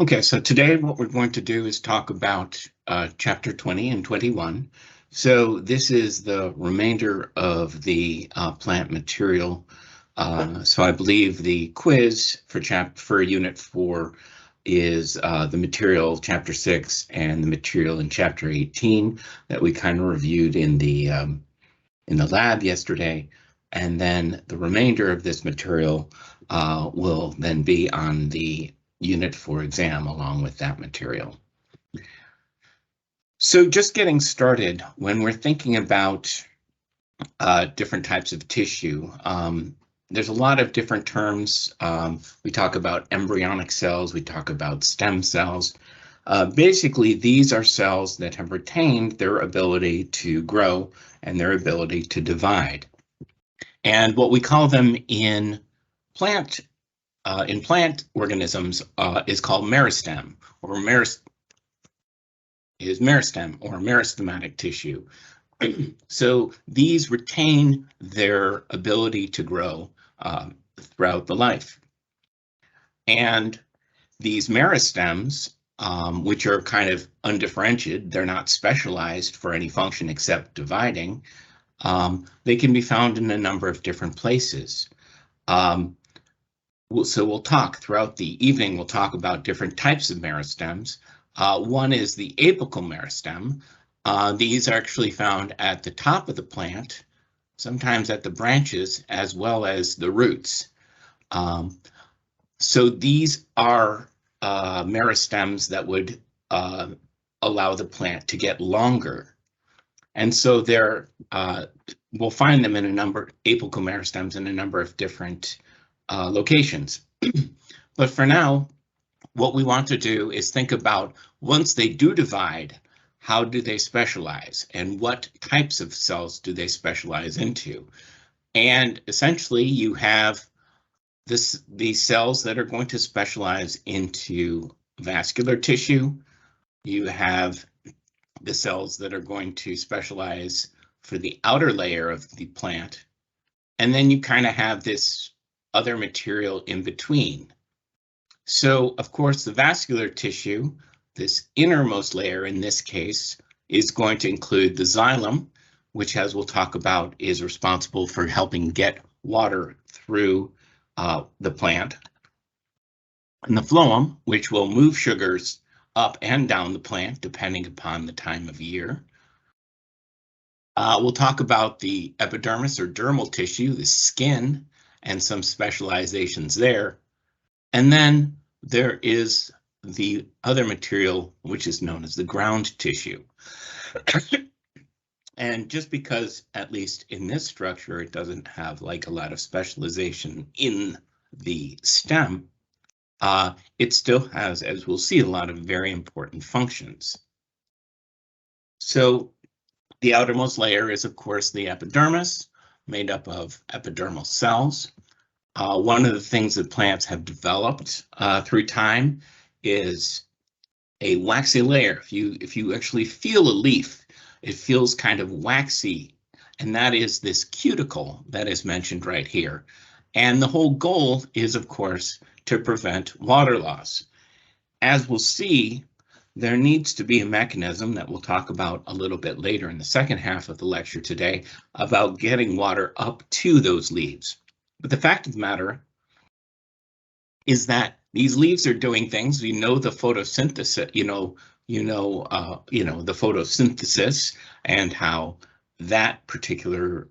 Okay, so today what we're going to do is talk about chapter 20 and 21. So this is the remainder of the plant material. So I believe the quiz for unit 4 is the material chapter 6 and the material in chapter 18 that we kind of reviewed in the lab yesterday. And then the remainder of this material will then be on the unit 4 exam along with that material. So just getting started, when we're thinking about different types of tissue, there's a lot of different terms. We talk about embryonic cells, we talk about stem cells. Basically, these are cells that have retained their ability to grow and their ability to divide. And what we call them in plant organisms is called meristem, or meristematic tissue. So these retain their ability to grow throughout the life. And these meristems, which are kind of undifferentiated, they're not specialized for any function except dividing, they can be found in a number of different places. So we'll talk throughout the evening, we'll talk about different types of meristems. One is the apical meristem. These are actually found at the top of the plant, sometimes at the branches, as well as the roots. So these are meristems that would allow the plant to get longer. And so we'll find them in apical meristems in a number of different locations. But for now, what we want to do is think about, once they do divide, how do they specialize and what types of cells do they specialize into? And essentially you have these cells that are going to specialize into vascular tissue. You have the cells that are going to specialize for the outer layer of the plant. And then you kind of have this other material in between. So, of course, the vascular tissue, this innermost layer in this case, is going to include the xylem, which, as we'll talk about, is responsible for helping get water through the plant, and the phloem, which will move sugars up and down the plant depending upon the time of year. We'll talk about the epidermis or dermal tissue, the skin, and some specializations there. And then there is the other material, which is known as the ground tissue. And just because, at least in this structure, it doesn't have like a lot of specialization in the stem, it still has, as we'll see, a lot of very important functions. So the outermost layer is, of course, the epidermis, made up of epidermal cells. One of the things that plants have developed through time is a waxy layer. If you actually feel a leaf, it feels kind of waxy, and that is this cuticle that is mentioned right here. And the whole goal is, of course, to prevent water loss. As we'll see, there needs to be a mechanism that we'll talk about a little bit later in the second half of the lecture today about getting water up to those leaves. But the fact of the matter is that these leaves are doing things. We know the photosynthesis, the photosynthesis and how that particular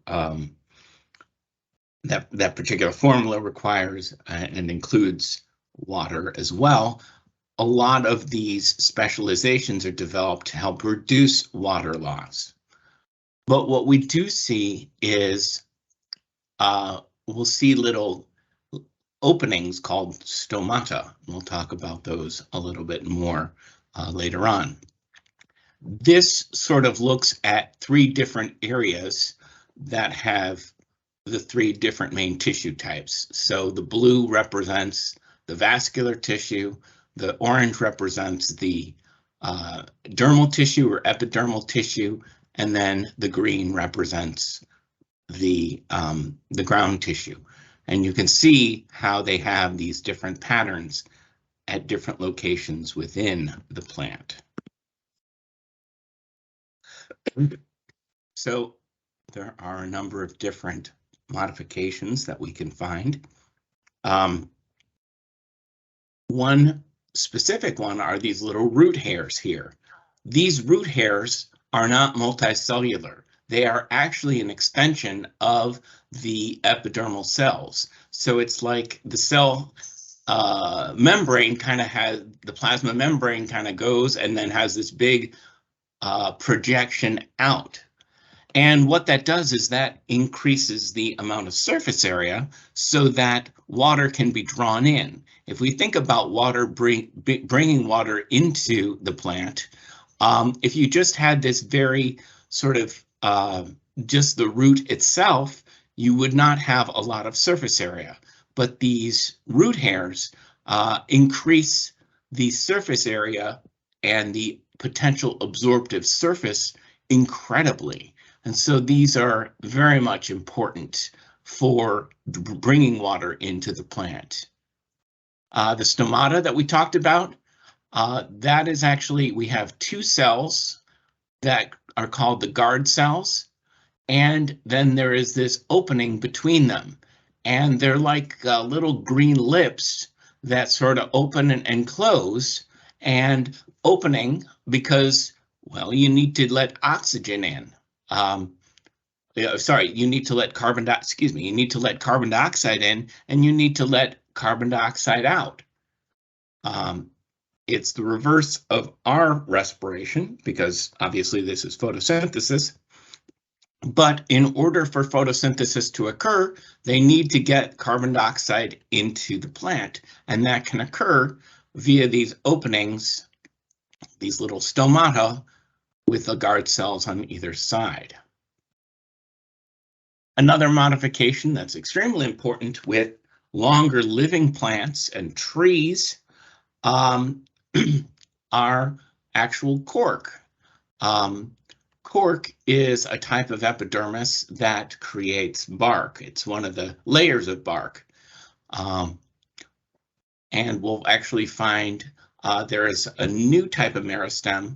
that particular formula requires and includes water as well. A lot of these specializations are developed to help reduce water loss. But what we do see is we'll see little openings called stomata. We'll talk about those a little bit more later on. This sort of looks at three different areas that have the three different main tissue types. So the blue represents the vascular tissue, the orange represents the dermal tissue or epidermal tissue, and then the green represents the ground tissue. And you can see how they have these different patterns at different locations within the plant. So there are a number of different modifications that we can find. One specific one are these little root hairs here. These root hairs are not multicellular. They are actually an extension of the epidermal cells. So it's like the cell membrane kind of has, the plasma membrane kind of goes and then has this big projection out. And what that does is that increases the amount of surface area so that water can be drawn in. If we think about water bringing water into the plant, if you just had this very sort of just the root itself, you would not have a lot of surface area. But these root hairs increase the surface area and the potential absorptive surface incredibly. And so these are very much important for bringing water into the plant. The stomata that we talked about, that is actually, we have two cells that are called the guard cells, and then there is this opening between them. And they're like little green lips that sort of open and close, and opening because, well, you need to let oxygen in. You need to let carbon dioxide in, and you need to let carbon dioxide out. It's the reverse of our respiration because obviously this is photosynthesis. But in order for photosynthesis to occur, they need to get carbon dioxide into the plant, and that can occur via these openings, these little stomata with the guard cells on either side. Another modification that's extremely important with longer living plants and trees are actual cork. Cork is a type of epidermis that creates bark. It's one of the layers of bark. And we'll actually find there is a new type of meristem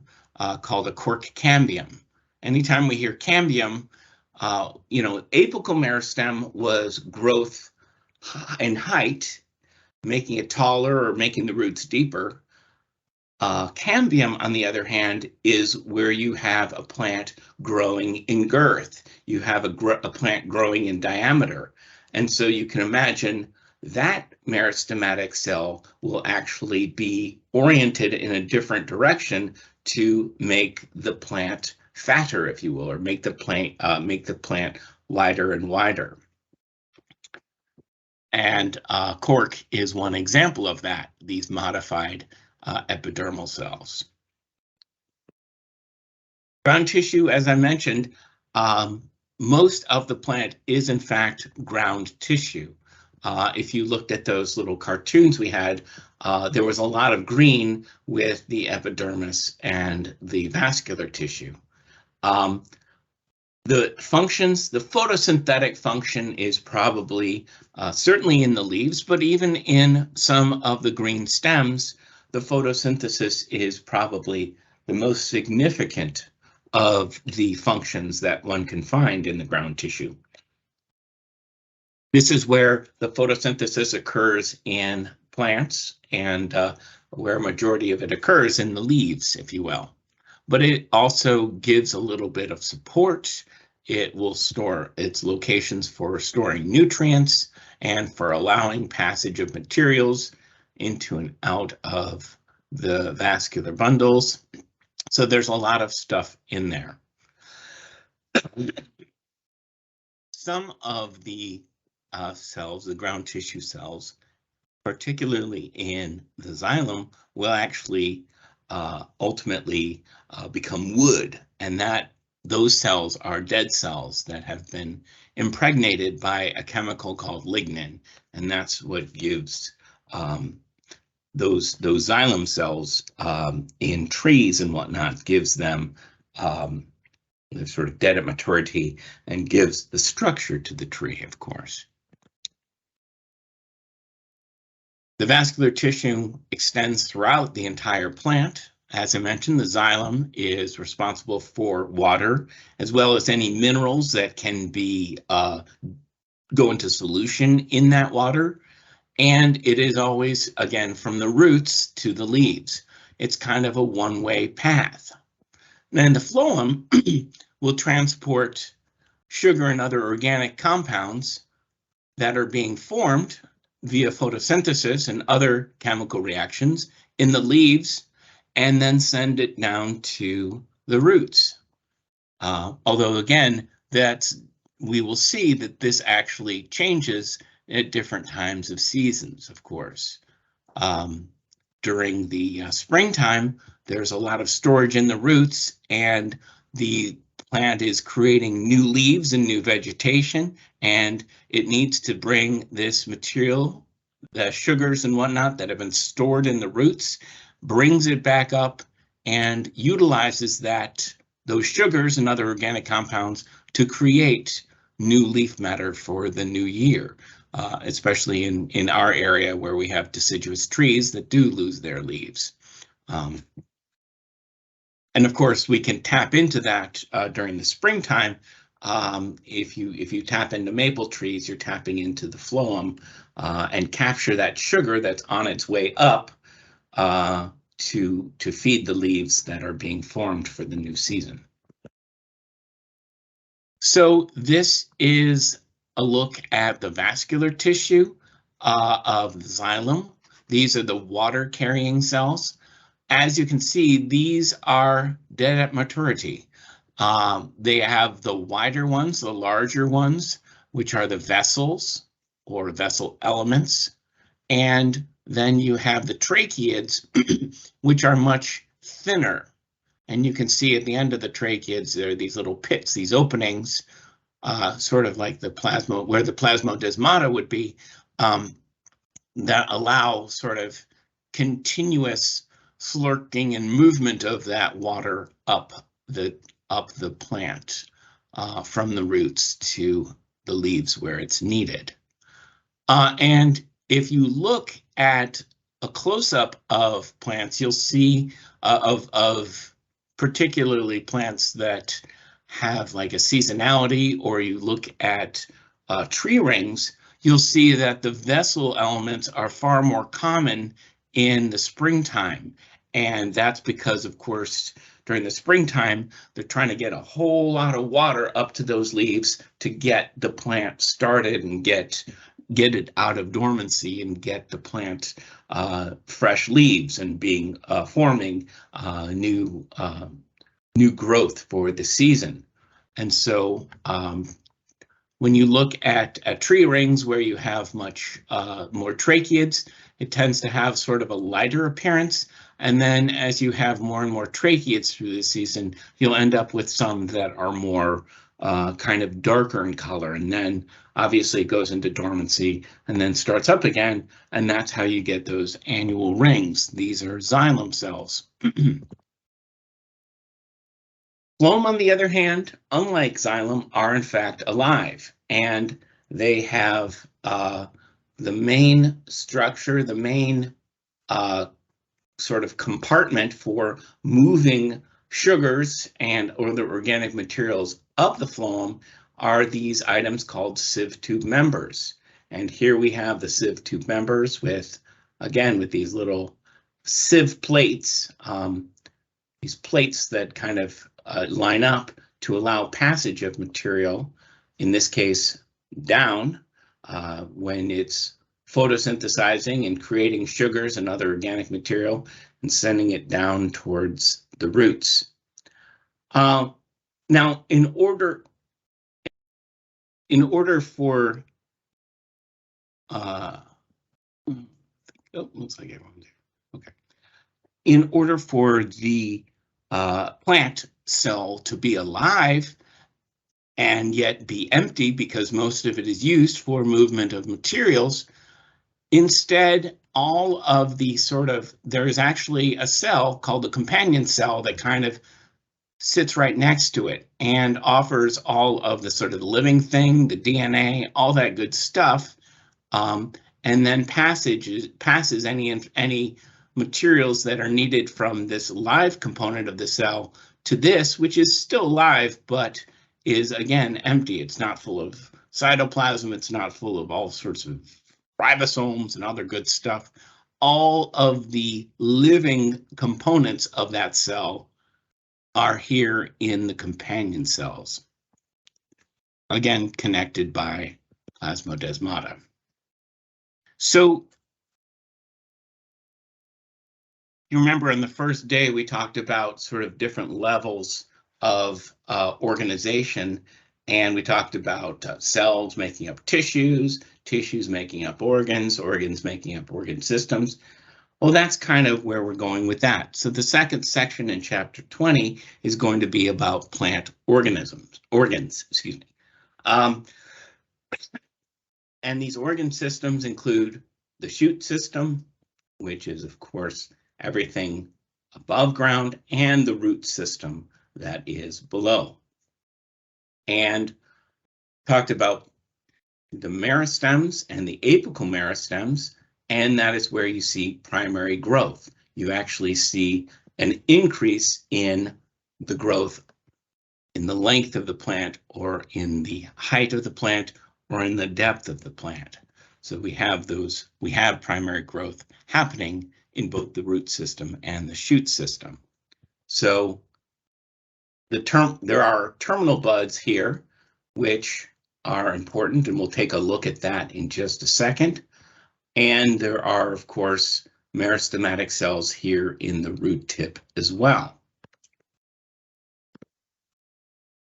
called a cork cambium. Anytime we hear cambium, apical meristem was growth in height, making it taller or making the roots deeper. Cambium, on the other hand, is where you have a plant growing in girth. You have a plant growing in diameter. And so you can imagine that meristematic cell will actually be oriented in a different direction to make the plant fatter, if you will, or make the plant wider and wider. And cork is one example of that, these modified epidermal cells. Ground tissue, as I mentioned, most of the plant is in fact ground tissue. If you looked at those little cartoons we had, there was a lot of green with the epidermis and the vascular tissue. The functions, the photosynthetic function is probably certainly in the leaves, but even in some of the green stems, the photosynthesis is probably the most significant of the functions that one can find in the ground tissue. This is where the photosynthesis occurs in plants and where a majority of it occurs in the leaves, if you will. But it also gives a little bit of support. It will store its locations for storing nutrients and for allowing passage of materials into and out of the vascular bundles. So there's a lot of stuff in there. Some of the cells, the ground tissue cells, particularly in the xylem, will actually ultimately become wood, and those cells are dead cells that have been impregnated by a chemical called lignin, and that's what gives those xylem cells in trees and whatnot, gives them they're sort of dead at maturity and gives the structure to the tree, of course. The vascular tissue extends throughout the entire plant. As I mentioned, the xylem is responsible for water, as well as any minerals that can be go into solution in that water. And it is always, again, from the roots to the leaves. It's kind of a one-way path. Then the phloem will transport sugar and other organic compounds that are being formed via photosynthesis and other chemical reactions in the leaves, and then send it down to the roots. Although again, we will see that this actually changes at different times of seasons, of course. During the springtime, there's a lot of storage in the roots, and the plant is creating new leaves and new vegetation, and it needs to bring this material, the sugars and whatnot that have been stored in the roots, brings it back up and utilizes those sugars and other organic compounds to create new leaf matter for the new year, especially in our area where we have deciduous trees that do lose their leaves. And of course, we can tap into that during the springtime. If you tap into maple trees, you're tapping into the phloem and capture that sugar that's on its way up to feed the leaves that are being formed for the new season. So this is a look at the vascular tissue of the xylem. These are the water-carrying cells. As you can see, these are dead at maturity. They have the wider ones, the larger ones, which are the vessels or vessel elements. And then you have the tracheids, which are much thinner. And you can see at the end of the tracheids, there are these little pits, these openings, sort of like the plasma, where the plasmodesmata would be, that allow sort of continuous slurping and movement of that water up the plant from the roots to the leaves where it's needed. And if you look at a close-up of plants, you'll see of particularly plants that have like a seasonality, or you look at tree rings, you'll see that the vessel elements are far more common in the springtime. And that's because, of course, during the springtime, they're trying to get a whole lot of water up to those leaves to get the plant started and get it out of dormancy and get the plant fresh leaves and forming new growth for the season. And so when you look at tree rings where you have much more tracheids, it tends to have sort of a lighter appearance. And then as you have more and more tracheids through the season, you'll end up with some that are more kind of darker in color. And then obviously it goes into dormancy and then starts up again. And that's how you get those annual rings. These are xylem cells. Phloem, on the other hand, unlike xylem, are in fact alive, and they have the main structure, the main sort of compartment for moving sugars and other organic materials up the phloem are these items called sieve tube members. And here we have the sieve tube members with these little sieve plates, these plates that kind of line up to allow passage of material, in this case down, when it's photosynthesizing and creating sugars and other organic material and sending it down towards the roots. Now, in order for looks like everyone there. Okay. In order for the plant cell to be alive and yet be empty, because most of it is used for movement of materials, instead, all of the there is actually a cell called the companion cell that kind of sits right next to it and offers all of the sort of living thing, the DNA, all that good stuff. and then passes any materials that are needed from this live component of the cell to this, which is still live, but is again empty. It's not full of cytoplasm. It's not full of all sorts of ribosomes and other good stuff. All of the living components of that cell are here in the companion cells, again connected by plasmodesmata. So you remember in the first day we talked about sort of different levels of organization, and we talked about cells making up tissues, tissues making up organs, organs making up organ systems. Well, that's kind of where we're going with that. So the second section in chapter 20 is going to be about plant organs, excuse me. And these organ systems include the shoot system, which is, of course, everything above ground, and the root system that is below. And talked about the meristems and the apical meristems, and that is where you see primary growth. You actually see an increase in the growth in the length of the plant, or in the height of the plant, or in the depth of the plant. So we have primary growth happening in both the root system and the shoot system. So there are terminal buds here, which are important, and we'll take a look at that in just a second. And there are, of course, meristematic cells here in the root tip as well.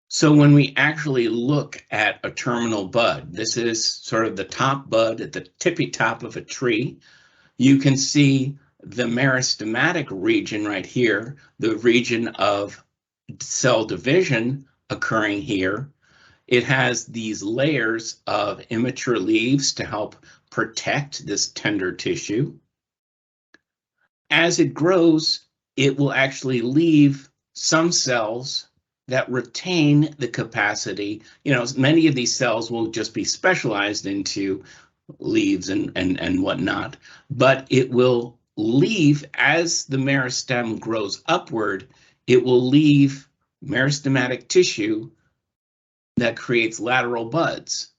So when we actually look at a terminal bud, this is sort of the top bud at the tippy top of a tree. You can see the meristematic region right here, the region of cell division occurring here. It has these layers of immature leaves to help protect this tender tissue. As it grows, it will actually leave some cells that retain the capacity. Many of these cells will just be specialized into leaves and whatnot, but it will leave, as the meristem grows upward, it will leave meristematic tissue that creates lateral buds.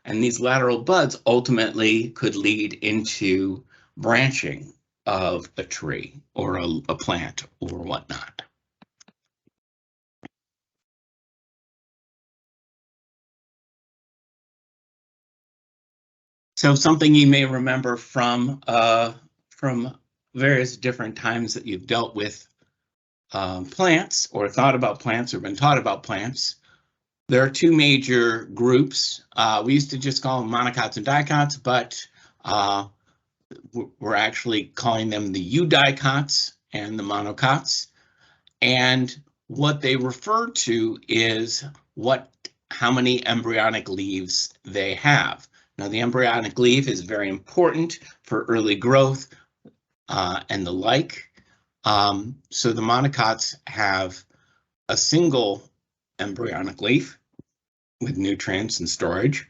And these lateral buds ultimately could lead into branching of a tree or a plant or whatnot. So something you may remember from various different times that you've dealt with plants, or thought about plants, or been taught about plants. There are two major groups. We used to just call them monocots and dicots, but we're actually calling them the eudicots and the monocots. And what they refer to is how many embryonic leaves they have. Now, the embryonic leaf is very important for early growth and the like. So the monocots have a single embryonic leaf with nutrients and storage.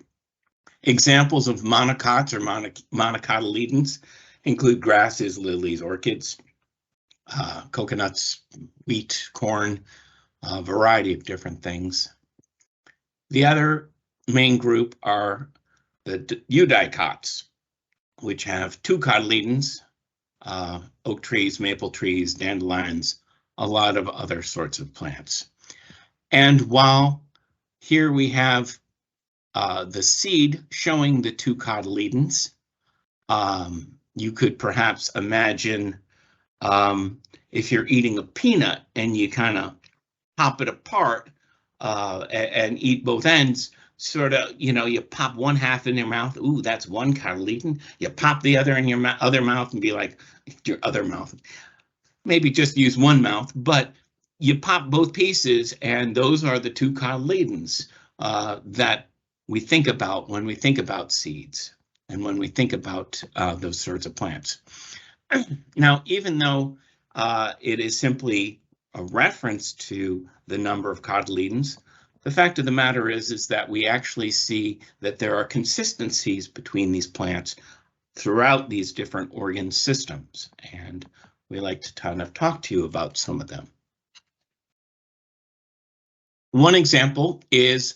Examples of monocots or monocotyledons include grasses, lilies, orchids, coconuts, wheat, corn, a variety of different things. The other main group are the eudicots, which have two cotyledons, oak trees, maple trees, dandelions, a lot of other sorts of plants. And while here we have the seed showing the two cotyledons, you could perhaps imagine if you're eating a peanut and you kind of pop it apart and eat both ends, sort of, you pop one half in your mouth. Ooh, that's one cotyledon. You pop the other in your other mouth and be like, your other mouth. Maybe just use one mouth, but you pop both pieces, and those are the two cotyledons that we think about when we think about seeds and when we think about those sorts of plants. Now, even though it is simply a reference to the number of cotyledons, the fact of the matter is that we actually see that there are consistencies between these plants throughout these different organ systems, and we like to kind of talk to you about some of them. One example is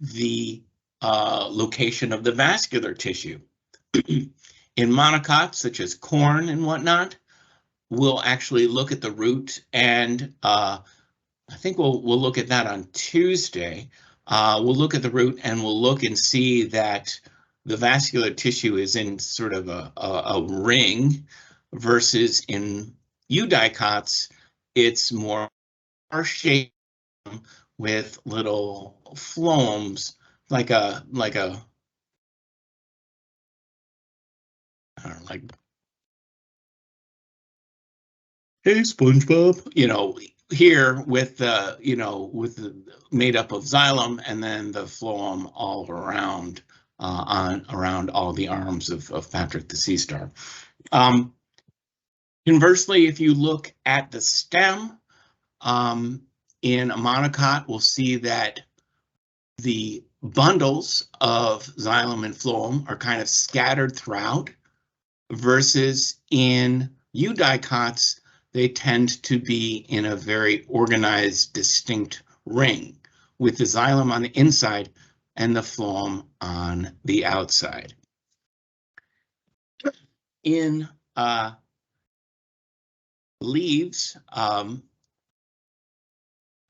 the location of the vascular tissue. In monocots, such as corn and whatnot, we'll actually look at the root, and I think we'll look at that on Tuesday. We'll look at the root and we'll look and see that the vascular tissue is in sort of a ring, versus in eudicots, it's more shaped with little phloems, like I don't know, like, hey SpongeBob, you know, here with the, you know, with the made up of xylem, and then the phloem all around around all the arms of Patrick the Sea Star. Conversely, if you look at the stem in a monocot, we'll see that the bundles of xylem and phloem are kind of scattered throughout, versus in eudicots, they tend to be in a very organized, distinct ring, with the xylem on the inside and the phloem on the outside. In leaves,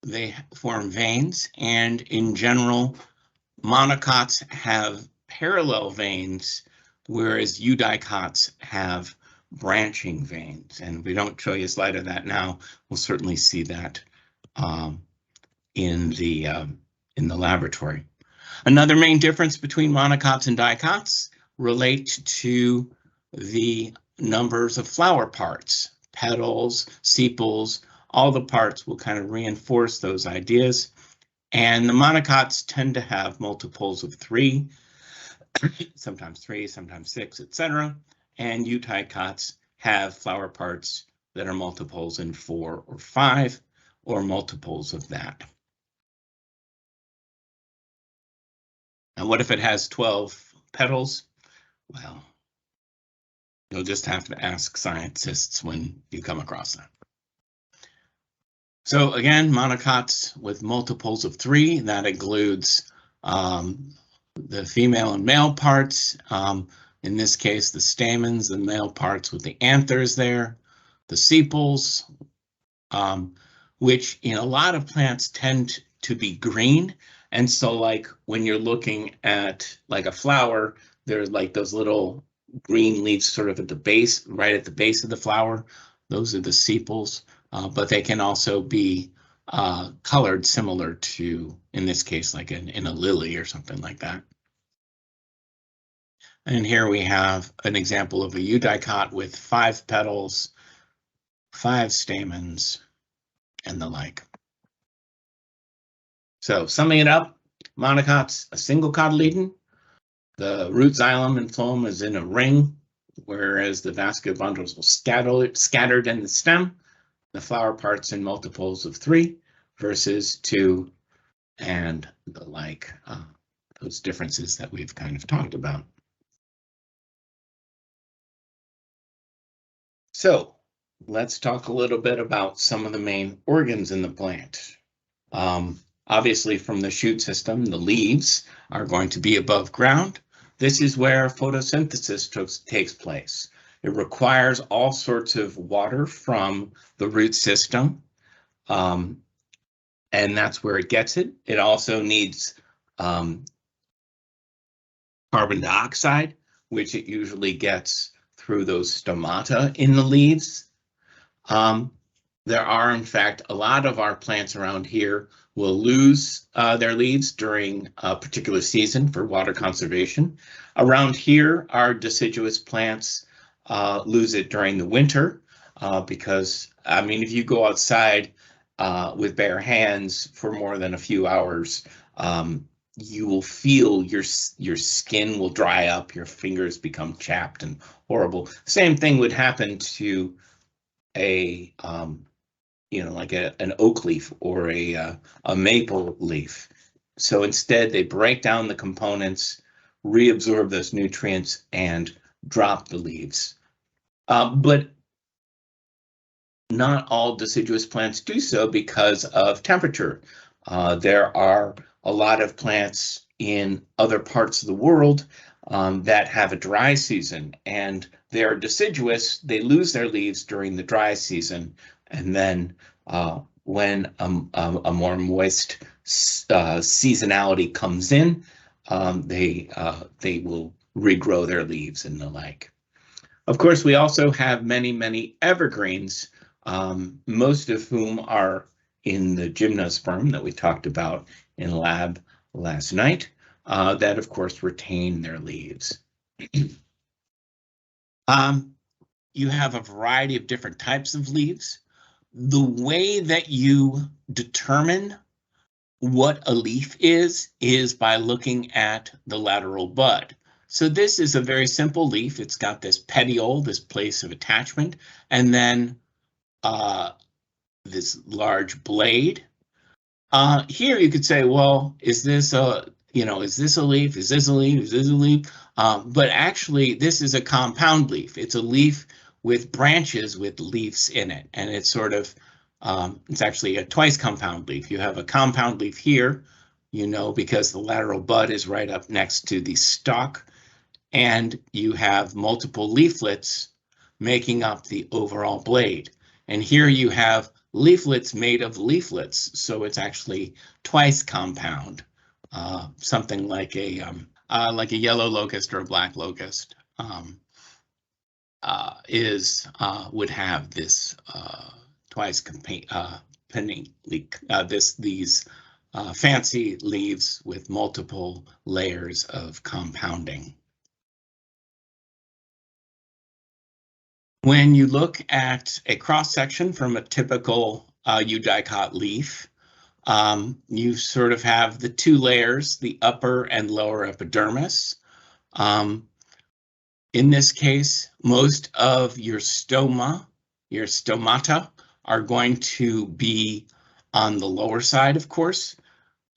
they form veins, and in general, monocots have parallel veins, whereas eudicots have branching veins. And we don't show you a slide of that now. We'll certainly see that in the laboratory. Another main difference between monocots and dicots relate to the numbers of flower parts, petals, sepals. All the parts will kind of reinforce those ideas. And the monocots tend to have multiples of 3, sometimes 3, sometimes 6, etc. And eudicots have flower parts that are multiples in 4 or 5, or multiples of that. And what if it has 12 petals? Well, you'll just have to ask scientists when you come across that. So again, monocots with multiples of 3, that includes the female and male parts. In this case, the stamens, the male parts with the anthers there, the sepals, which in a lot of plants tend to be green. And so like when you're looking at like a flower, there's like those little green leaves sort of at the base, right at the base of the flower. Those are the sepals, but they can also be colored similar to, in this case, like in a lily or something like that. And here we have an example of a eudicot with 5 petals, 5 stamens, and the like. So summing it up, monocots, a single cotyledon. The root, xylem, and phloem is in a ring, whereas the vascular bundles will scattered in the stem. The flower parts in multiples of 3 versus 2, and the like. Those differences that we've kind of talked about. So let's talk a little bit about some of the main organs in the plant. Obviously, from the shoot system, the leaves are going to be above ground. This is where photosynthesis takes place. It requires all sorts of water from the root system, and that's where it gets it. It also needs carbon dioxide, which it usually gets through those stomata in the leaves. There are, in fact, a lot of our plants around here will lose their leaves during a particular season for water conservation. Around here, our deciduous plants lose it during the winter because, I mean, if you go outside with bare hands for more than a few hours, you will feel your skin will dry up, your fingers become chapped and horrible. Same thing would happen to a like an oak leaf or a maple leaf. So instead, they break down the components, reabsorb those nutrients, and drop the leaves. But not all deciduous plants do so because of temperature. There are a lot of plants in other parts of the world that have a dry season, and they're deciduous. They lose their leaves during the dry season, and then when a more moist seasonality comes in, they will regrow their leaves and the like. Of course, we also have many, many evergreens, most of whom are in the gymnosperm that we talked about in lab last night, that of course retain their leaves. You have a variety of different types of leaves. The way that you determine what a leaf is by looking at the lateral bud. So this is a very simple leaf. It's got this petiole, this place of attachment, and then this large blade. Here you could say, well, is this a, is this a leaf? Is this a leaf? Is this a leaf? But actually, this is a compound leaf. It's a leaf with branches with leaves in it, and it's sort of, it's actually a twice compound leaf. You have a compound leaf here, because the lateral bud is right up next to the stalk, and you have multiple leaflets making up the overall blade. And here you have leaflets made of leaflets, so it's actually twice compound, something like a yellow locust or a black locust would have this twice these fancy leaves with multiple layers of compounding. When you look at a cross-section from a typical eudicot leaf, you sort of have the two layers, the upper and lower epidermis. In this case, most of your stomata, are going to be on the lower side, of course.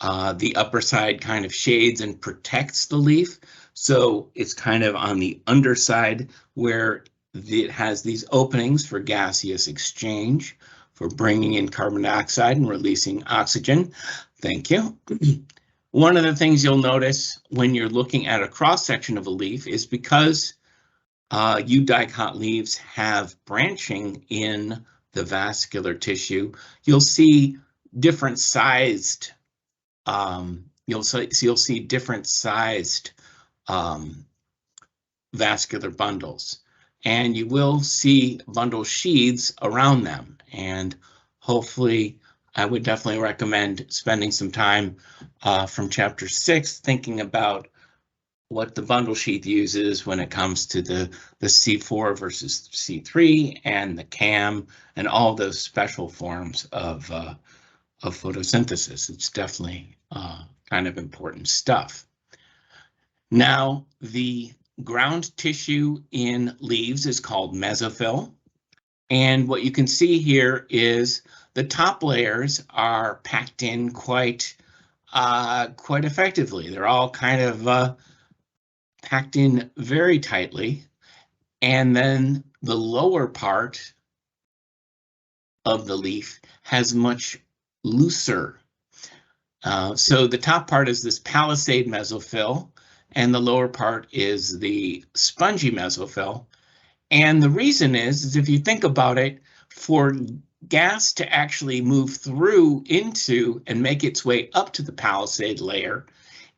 The upper side kind of shades and protects the leaf, so it's kind of on the underside where it has these openings for gaseous exchange, for bringing in carbon dioxide and releasing oxygen. Thank you. One of the things you'll notice when you're looking at a cross-section of a leaf is because eudicot leaves have branching in the vascular tissue, you'll see different sized, you'll see different sized vascular bundles. And you will see bundle sheaths around them. And hopefully, I would definitely recommend spending some time from chapter 6 thinking about what the bundle sheath uses when it comes to the C4 versus C3 and the CAM and all those special forms of photosynthesis. It's definitely kind of important stuff. Now, the ground tissue in leaves is called mesophyll. And what you can see here is the top layers are packed in quite effectively. They're all kind of packed in very tightly. And then the lower part of the leaf has much looser. So the top part is this palisade mesophyll, and the lower part is the spongy mesophyll. And the reason is if you think about it, for gas to actually move through into and make its way up to the palisade layer,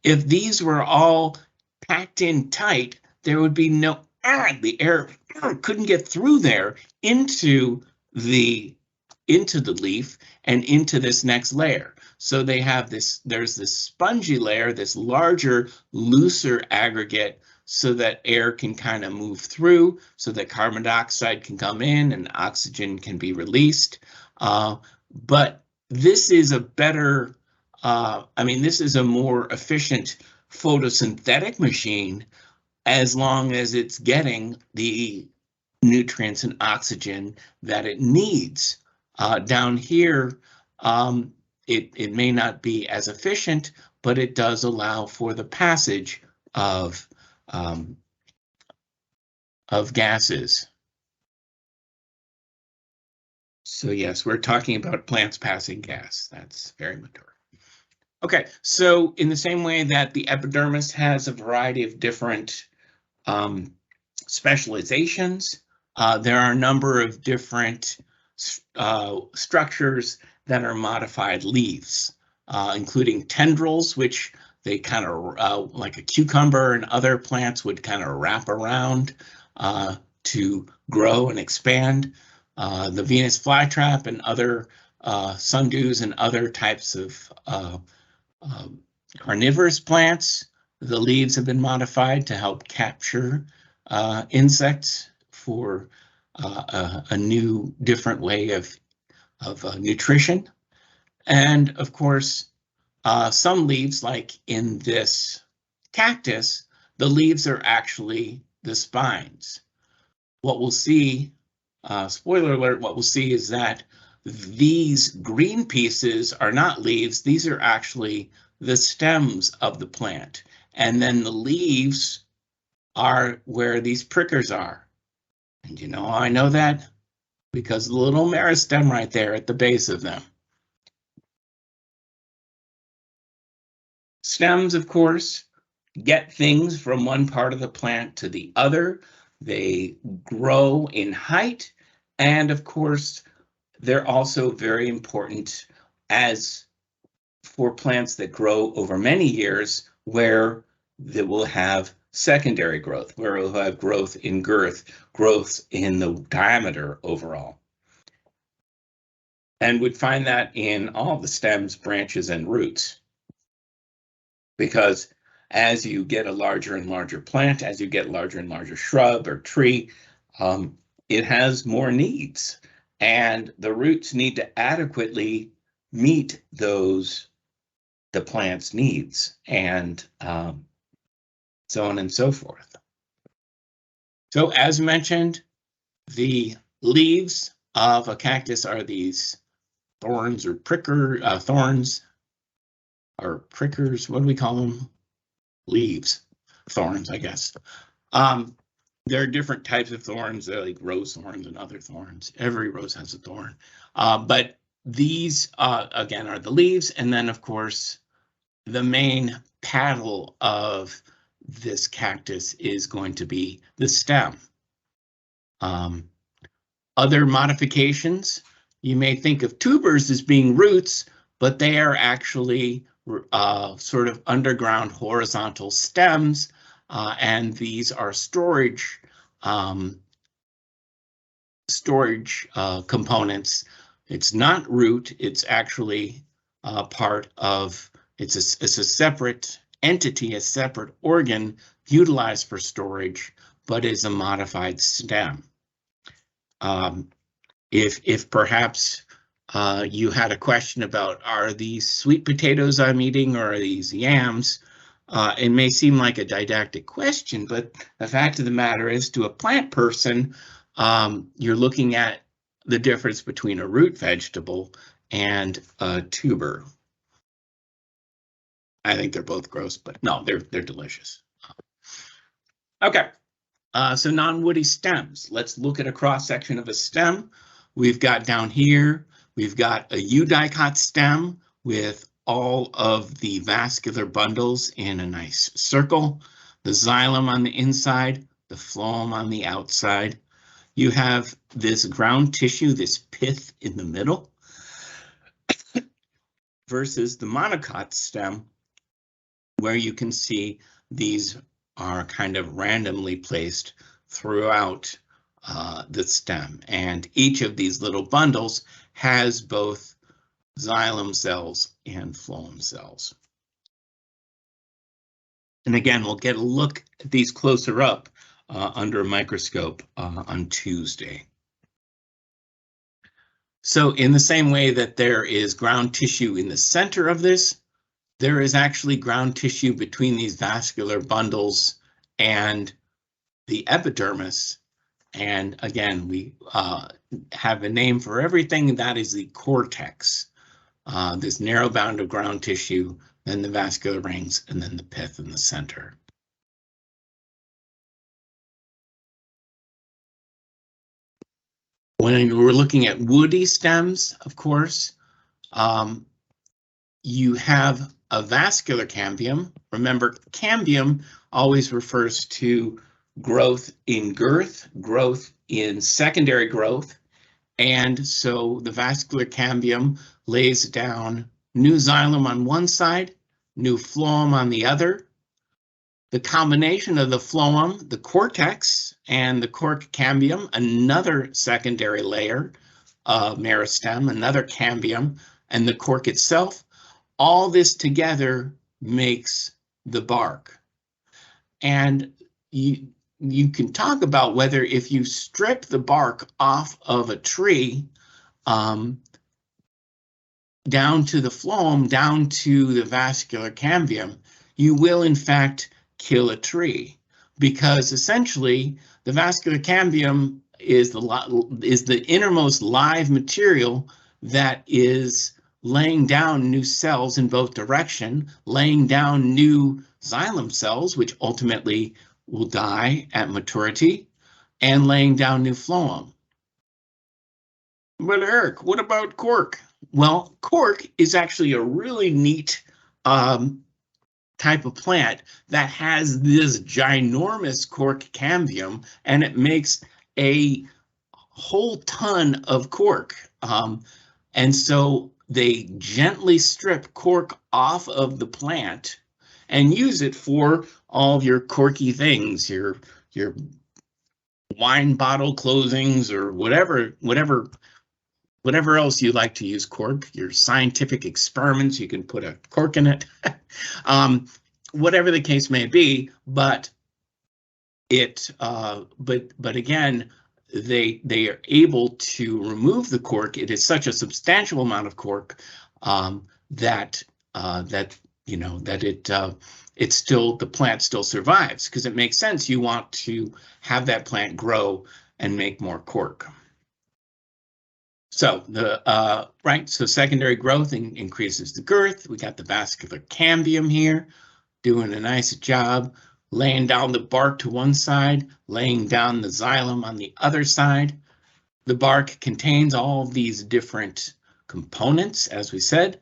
if these were all packed in tight, there would be no air. The air couldn't get through there into the leaf and into this next layer. So they have this, there's this spongy layer, this larger, looser aggregate, so that air can kind of move through, so that carbon dioxide can come in and oxygen can be released. But this is a better, this is a more efficient photosynthetic machine as long as it's getting the nutrients and oxygen that it needs. Down here, it may not be as efficient, but it does allow for the passage of of gases. So yes, we're talking about plants passing gas. That's very mature. Okay, so in the same way that the epidermis has a variety of different specializations, there are a number of different structures that are modified leaves, including tendrils, which they kind of, like a cucumber and other plants, would kind of wrap around to grow and expand. The Venus flytrap and other sundews and other types of carnivorous plants, the leaves have been modified to help capture insects for a new, different way of nutrition. And of course, some leaves, like in this cactus, the leaves are actually the spines. What we'll see, spoiler alert, what we'll see is that these green pieces are not leaves, these are actually the stems of the plant. And then the leaves are where these prickers are. And you know how I know that? Because the little meristem right there at the base of them. Stems, of course, get things from one part of the plant to the other. They grow in height, and of course, they're also very important as for plants that grow over many years, where they will have secondary growth, where we'll have growth in girth, growth in the diameter overall. And would find that in all the stems, branches, and roots. Because as you get a larger and larger plant, as you get larger and larger shrub or tree, it has more needs. And the roots need to adequately meet the plant's needs, and so on and so forth. So as mentioned, the leaves of a cactus are these thorns or thorns or prickers. What do we call them? Leaves, thorns, I guess. There are different types of thorns. They're like rose thorns and other thorns. Every rose has a thorn. But these, again, are the leaves. And then, of course, the main paddle of this cactus is going to be the stem. Other modifications, you may think of tubers as being roots, but they are actually sort of underground horizontal stems, and these are storage components. It's not root, it's actually part of, it's a separate entity, a separate organ utilized for storage, but is a modified stem. If perhaps you had a question about, are these sweet potatoes I'm eating or are these yams? It may seem like a didactic question, but the fact of the matter is, to a plant person, you're looking at the difference between a root vegetable and a tuber. I think they're both gross, but no, they're delicious. Okay, so non-woody stems. Let's look at a cross-section of a stem. We've got down here, we've got a eudicot stem with all of the vascular bundles in a nice circle, the xylem on the inside, the phloem on the outside. You have this ground tissue, this pith in the middle, versus the monocot stem, where you can see these are kind of randomly placed throughout the stem. And each of these little bundles has both xylem cells and phloem cells. And again, we'll get a look at these closer up under a microscope on Tuesday. So in the same way that there is ground tissue in the center of this, there is actually ground tissue between these vascular bundles and the epidermis. And again, we have a name for everything. That is the cortex, this narrow band of ground tissue, then the vascular rings, and then the pith in the center. When we're looking at woody stems, of course, you have a vascular cambium. Remember, cambium always refers to growth in girth, growth in secondary growth. And so the vascular cambium lays down new xylem on one side, new phloem on the other. The combination of the phloem, the cortex, and the cork cambium, another secondary layer of meristem, another cambium, and the cork itself, all this together makes the bark. And you can talk about whether if you strip the bark off of a tree, down to the phloem, down to the vascular cambium, you will in fact kill a tree, because essentially the vascular cambium is the innermost live material that is laying down new cells in both direction, laying down new xylem cells, which ultimately will die at maturity, and laying down new phloem. But Eric, what about cork? Well, cork is actually a really neat type of plant that has this ginormous cork cambium, and it makes a whole ton of cork. And so they gently strip cork off of the plant and use it for all your corky things, your wine bottle closings or whatever else you like to use cork, your scientific experiments, you can put a cork in it, whatever the case may be. But again, they are able to remove the cork. It is such a substantial amount of cork that the plant still survives, because it makes sense. You want to have that plant grow and make more cork. So so secondary growth increases the girth. We got the vascular cambium here doing a nice job laying down the bark to one side, laying down the xylem on the other side. The bark contains all of these different components, as we said,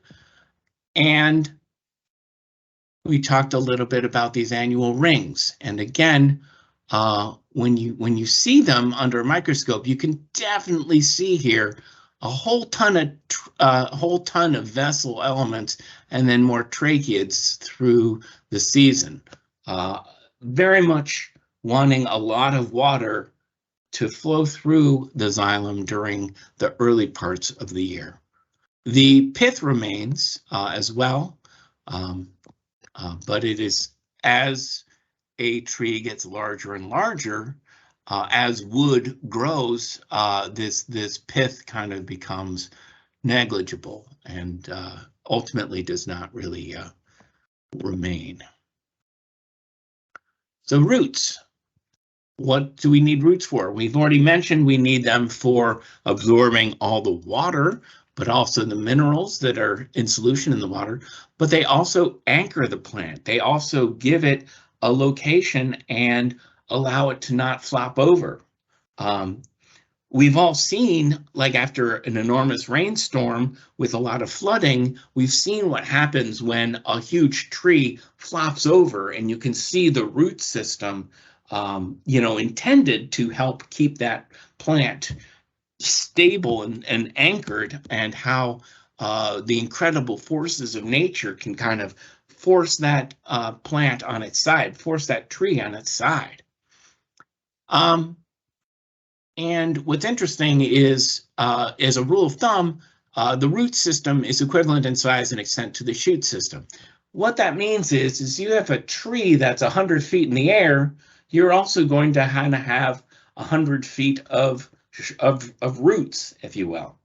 and we talked a little bit about these annual rings. And again, when you see them under a microscope, you can definitely see here a whole ton of vessel elements, and then more tracheids through the season. Very much wanting a lot of water to flow through the xylem during the early parts of the year. The pith remains as well, but it is, as a tree gets larger and larger, as wood grows, this pith kind of becomes negligible and ultimately does not really remain. So roots. What do we need roots for? We've already mentioned we need them for absorbing all the water, but also the minerals that are in solution in the water, but they also anchor the plant. They also give it a location and allow it to not flop over. We've all seen, like after an enormous rainstorm with a lot of flooding, we've seen what happens when a huge tree flops over, and you can see the root system, intended to help keep that plant stable and anchored, and how the incredible forces of nature can kind of force that plant on its side, force that tree on its side. And what's interesting is, as a rule of thumb, the root system is equivalent in size and extent to the shoot system. What that means is you have a tree that's 100 feet in the air, you're also going to kind of have 100 feet of roots, if you will.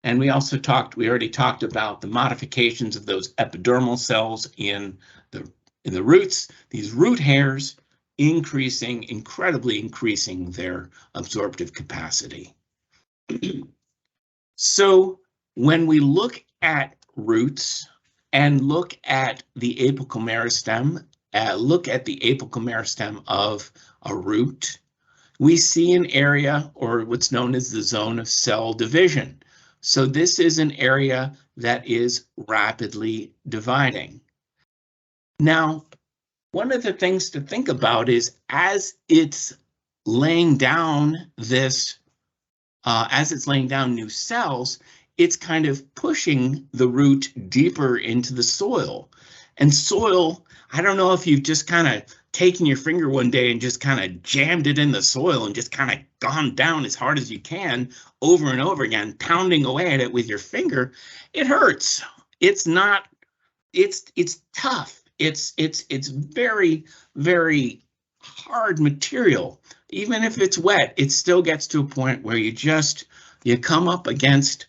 And we already talked about the modifications of those epidermal cells in the roots, these root hairs incredibly increasing their absorptive capacity. So when we look at roots and look at the apical meristem, look at the apical meristem of a root, we see an area, or what's known as the zone of cell division. So this is an area that is rapidly dividing. Now, one of the things to think about is as it's laying down new cells, it's kind of pushing the root deeper into the soil. And soil, I don't know if you've just kind of taken your finger one day and just kind of jammed it in the soil and just kind of gone down as hard as you can over and over again, pounding away at it with your finger. It hurts. It's not, it's tough. It's very, very hard material. Even if it's wet, it still gets to a point where you come up against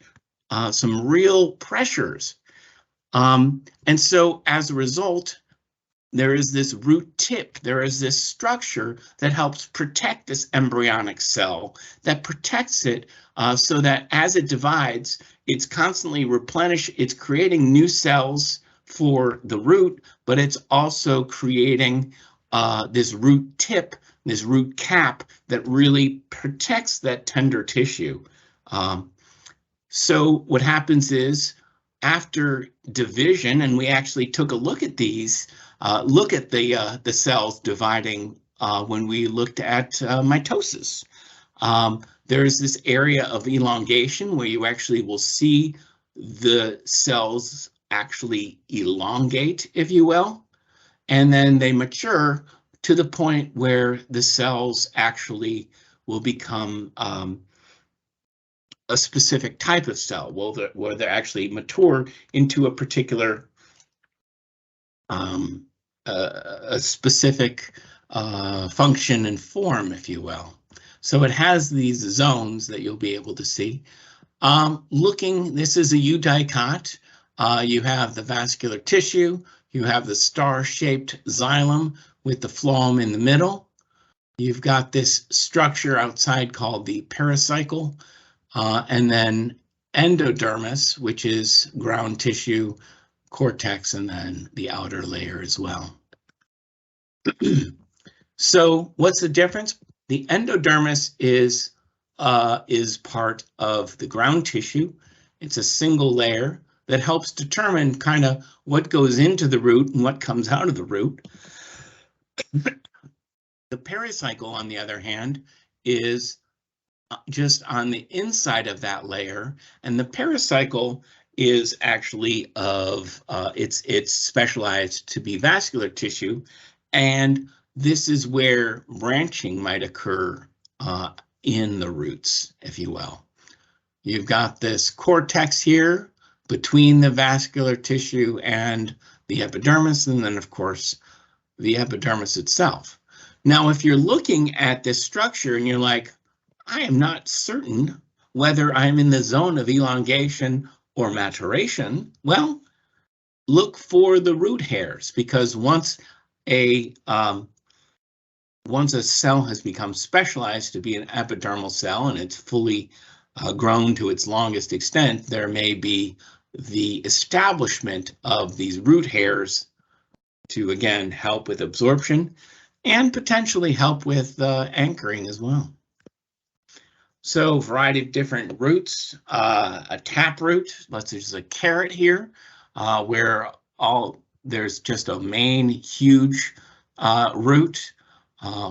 some real pressures. And so as a result, there is this root tip, there is this structure that helps protect this embryonic cell, that protects it so that as it divides, it's constantly it's creating new cells for the root, but it's also creating this root tip, this root cap that really protects that tender tissue. So what happens is after division, and we actually took a look at these, look at the cells dividing when we looked at mitosis. There's this area of elongation where you actually will see the cells actually elongate, if you will, and then they mature to the point where the cells actually will become a specific type of cell, where they're actually mature into a particular a specific function and form, if you will. So it has these zones that you'll be able to see. This is a eudicot. You have the vascular tissue, you have the star-shaped xylem with the phloem in the middle. You've got this structure outside called the pericycle, and then endodermis, which is ground tissue, cortex, and then the outer layer as well. So what's the difference? The endodermis is part of the ground tissue. It's a single layer that helps determine kind of what goes into the root and what comes out of the root. The pericycle, on the other hand, is just on the inside of that layer, and the pericycle is actually it's specialized to be vascular tissue, and this is where branching might occur in the roots, if you will. You've got this cortex here between the vascular tissue and the epidermis, and then of course the epidermis itself. Now, if you're looking at this structure and you're like, I am not certain whether I'm in the zone of elongation or maturation, well, look for the root hairs, because once a cell has become specialized to be an epidermal cell and it's fully grown to its longest extent, there may be the establishment of these root hairs to, again, help with absorption and potentially help with anchoring as well. So a variety of different roots, a taproot, let's use a carrot here, where there's just a main huge root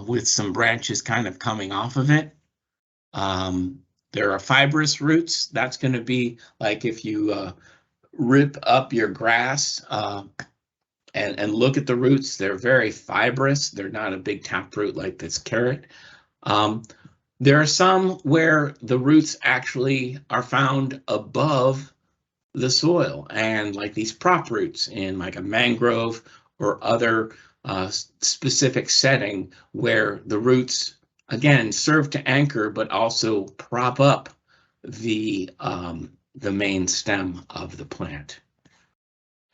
with some branches kind of coming off of it. There are fibrous roots. That's going to be like if you rip up your grass and look at the roots, they're very fibrous. They're not a big taproot like this carrot. There are some where the roots actually are found above the soil, and like these prop roots in like a mangrove or other specific setting where the roots, again, serve to anchor but also prop up the main stem of the plant.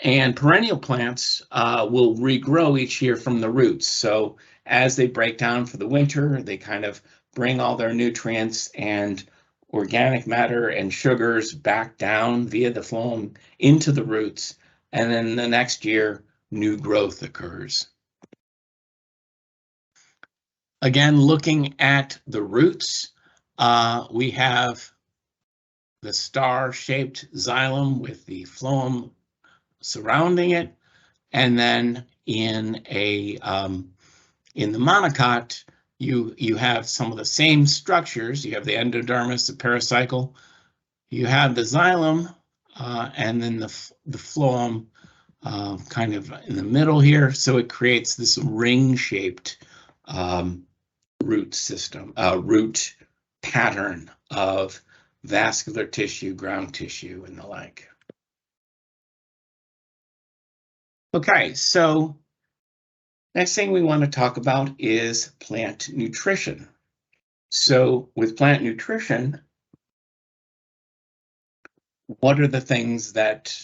And perennial plants will regrow each year from the roots. So as they break down for the winter, they kind of bring all their nutrients and organic matter and sugars back down via the phloem into the roots, and then the next year, new growth occurs. Again, looking at the roots, we have the star-shaped xylem with the phloem surrounding it, and then in the monocot, you have some of the same structures. You have the endodermis, the pericycle. You have the xylem, and then the phloem kind of in the middle here. So it creates this ring-shaped root system, root pattern of vascular tissue, ground tissue, and the like. Okay, so next thing we want to talk about is plant nutrition. So with plant nutrition, what are the things that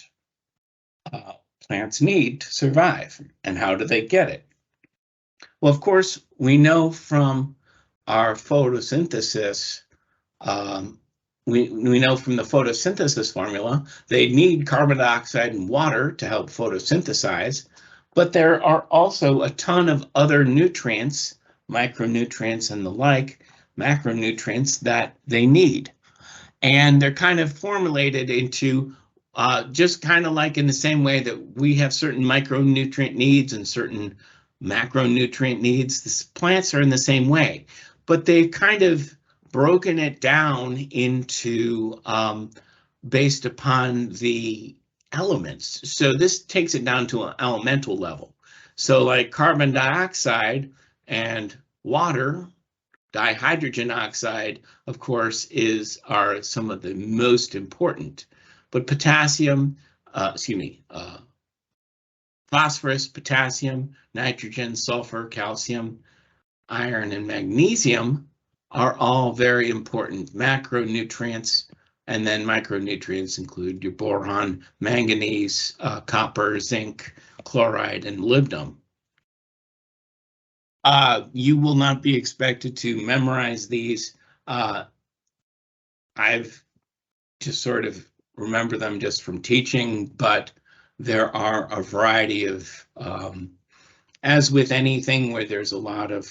plants need to survive, and how do they get it? Well, of course, we know from our photosynthesis, we know from the photosynthesis formula, they need carbon dioxide and water to help photosynthesize, but there are also a ton of other nutrients, micronutrients and the like, macronutrients that they need. And they're kind of formulated into just kind of like in the same way that we have certain micronutrient needs and certain macronutrient needs. The plants are in the same way, but they've kind of broken it down into based upon the elements. So this takes it down to an elemental level. So like carbon dioxide and water, dihydrogen oxide, of course, are some of the most important. But potassium, phosphorus, potassium, nitrogen, sulfur, calcium, iron, and magnesium are all very important macronutrients. And then micronutrients include your boron, manganese, copper, zinc, chloride, and molybdenum. You will not be expected to memorize these. I've just sort of remember them just from teaching, but there are a variety of, as with anything where there's a lot of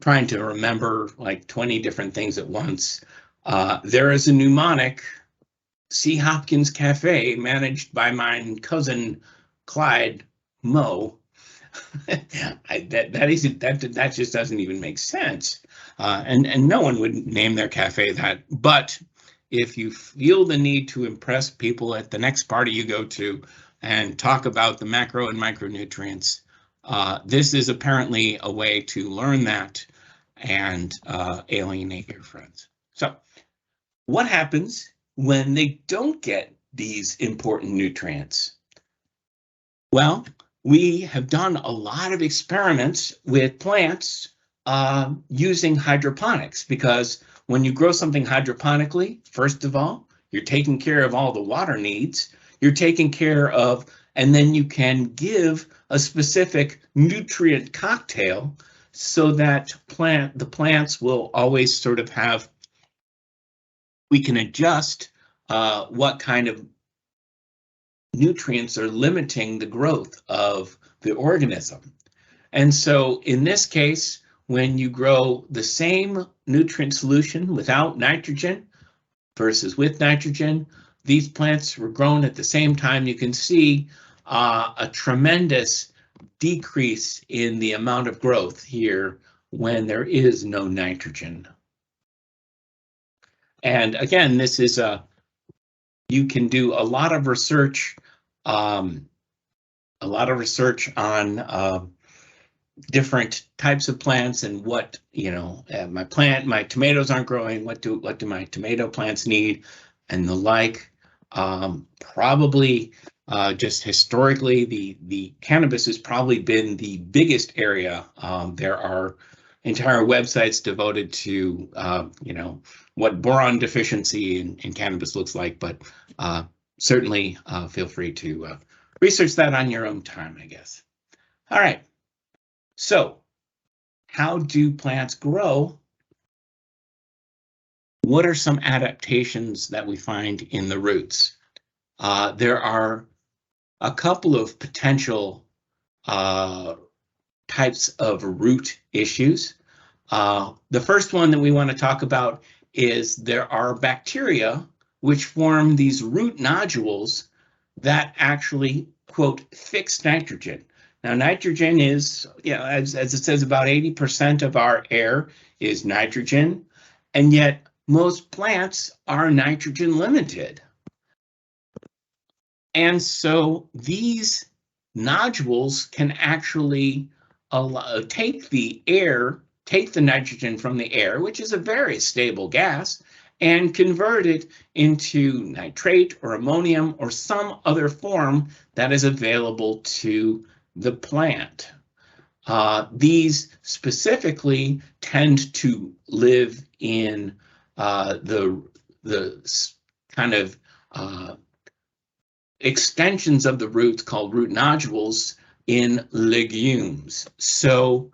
trying to remember like 20 different things at once, there is a mnemonic, C. Hopkins Cafe, managed by my cousin Clyde Moe. That just doesn't even make sense, and no one would name their cafe that. But if you feel the need to impress people at the next party you go to and talk about the macro and micronutrients, this is apparently a way to learn that and alienate your friends. So what happens when they don't get these important nutrients? Well, we have done a lot of experiments with plants using hydroponics, because when you grow something hydroponically, first of all, you're taking care of all the water needs, you're taking care of, and then you can give a specific nutrient cocktail so that the plants will always sort of have, we can adjust what kind of nutrients are limiting the growth of the organism. And so in this case, when you grow the same nutrient solution without nitrogen versus with nitrogen, these plants were grown at the same time. You can see a tremendous decrease in the amount of growth here when there is no nitrogen. And again, this is you can do a lot of research on different types of plants and what, my tomatoes aren't growing, what do my tomato plants need and the like. Probably just historically, the cannabis has probably been the biggest area. There are entire websites devoted to what boron deficiency in cannabis looks like, but certainly feel free to research that on your own time, I guess. All right, so how do plants grow? What are some adaptations that we find in the roots? There are a couple of potential types of root issues. The first one that we want to talk about is there are bacteria which form these root nodules that actually, quote, fix nitrogen. Now, nitrogen is, as it says, about 80% of our air is nitrogen, and yet most plants are nitrogen limited. And so these nodules can actually take the nitrogen from the air, which is a very stable gas, and convert it into nitrate or ammonium or some other form that is available to the plant. These specifically tend to live in the kind of extensions of the roots called root nodules in legumes. So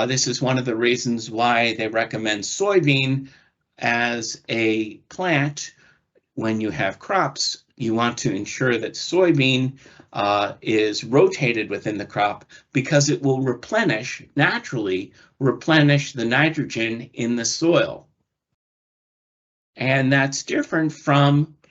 this is one of the reasons why they recommend soybean as a plant. When you have crops, you want to ensure that soybean is rotated within the crop because it will naturally replenish the nitrogen in the soil. And that's different from,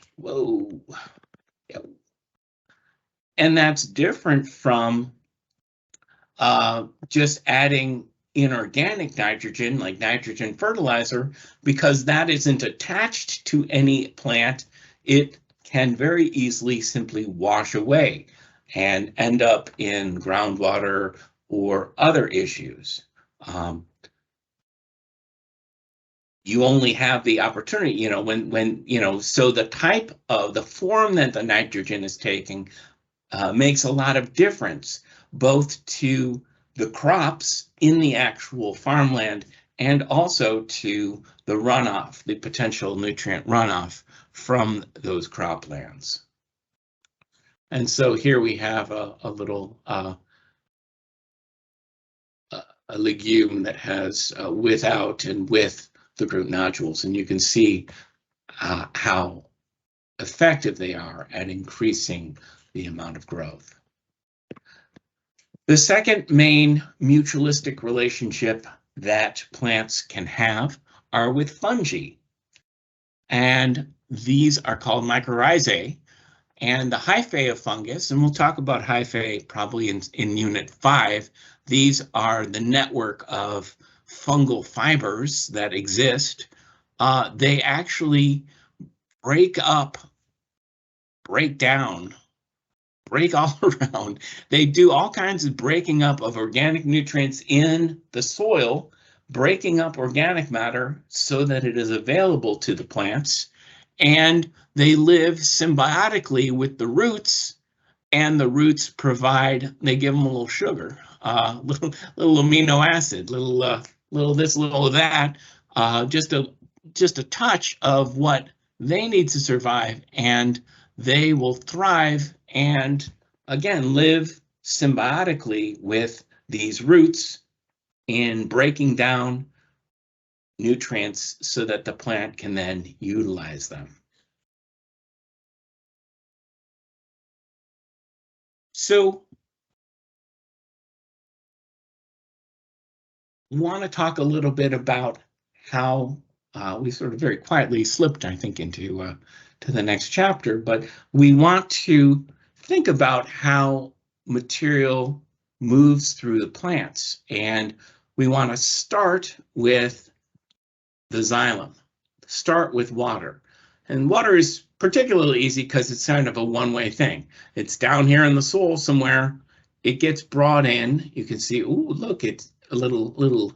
just adding inorganic nitrogen, like nitrogen fertilizer, because that isn't attached to any plant. It can very easily simply wash away and end up in groundwater or other issues. You only have the opportunity, so the form that the nitrogen is taking makes a lot of difference, both to the crops in the actual farmland and also to the runoff, the potential nutrient runoff from those croplands. And so here we have a little a legume that has without and with the root nodules, and you can see how effective they are at increasing the amount of growth. The second main mutualistic relationship that plants can have are with fungi. And these are called mycorrhizae. And the hyphae of fungus, and we'll talk about hyphae probably in Unit 5, these are the network of fungal fibers that exist. They actually break down, break all around. They do all kinds of breaking up of organic nutrients in the soil, breaking up organic matter so that it is available to the plants, and they live symbiotically with the roots, and the roots they give them a little sugar, little amino acid, little this, little that, just a touch of what they need to survive, and they will thrive and again live symbiotically with these roots in breaking down nutrients so that the plant can then utilize them. So we want to talk a little bit about how we sort of very quietly slipped, I think, into to the next chapter, but we want to think about how material moves through the plants, and we want to start with the xylem, start with water. And water is particularly easy because it's kind of a one-way thing. It's down here in the soil somewhere, it gets brought in. You can see, ooh, look, it's a little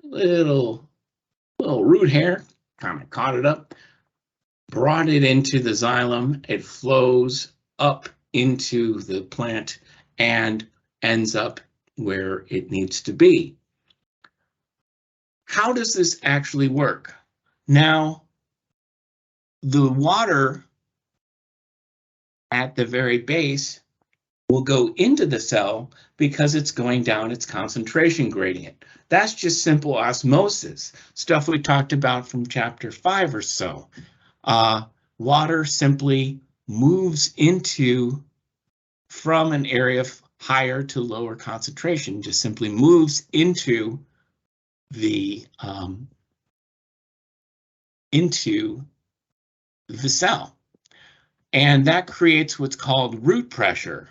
root hair, kind of caught it up, brought it into the xylem. It flows up into the plant and ends up where it needs to be. How does this actually work? Now, the water at the very base will go into the cell because it's going down its concentration gradient. That's just simple osmosis, stuff we talked about from chapter 5 or so. Water simply moves from an area of higher to lower concentration, just simply moves into the into the cell. And that creates what's called root pressure.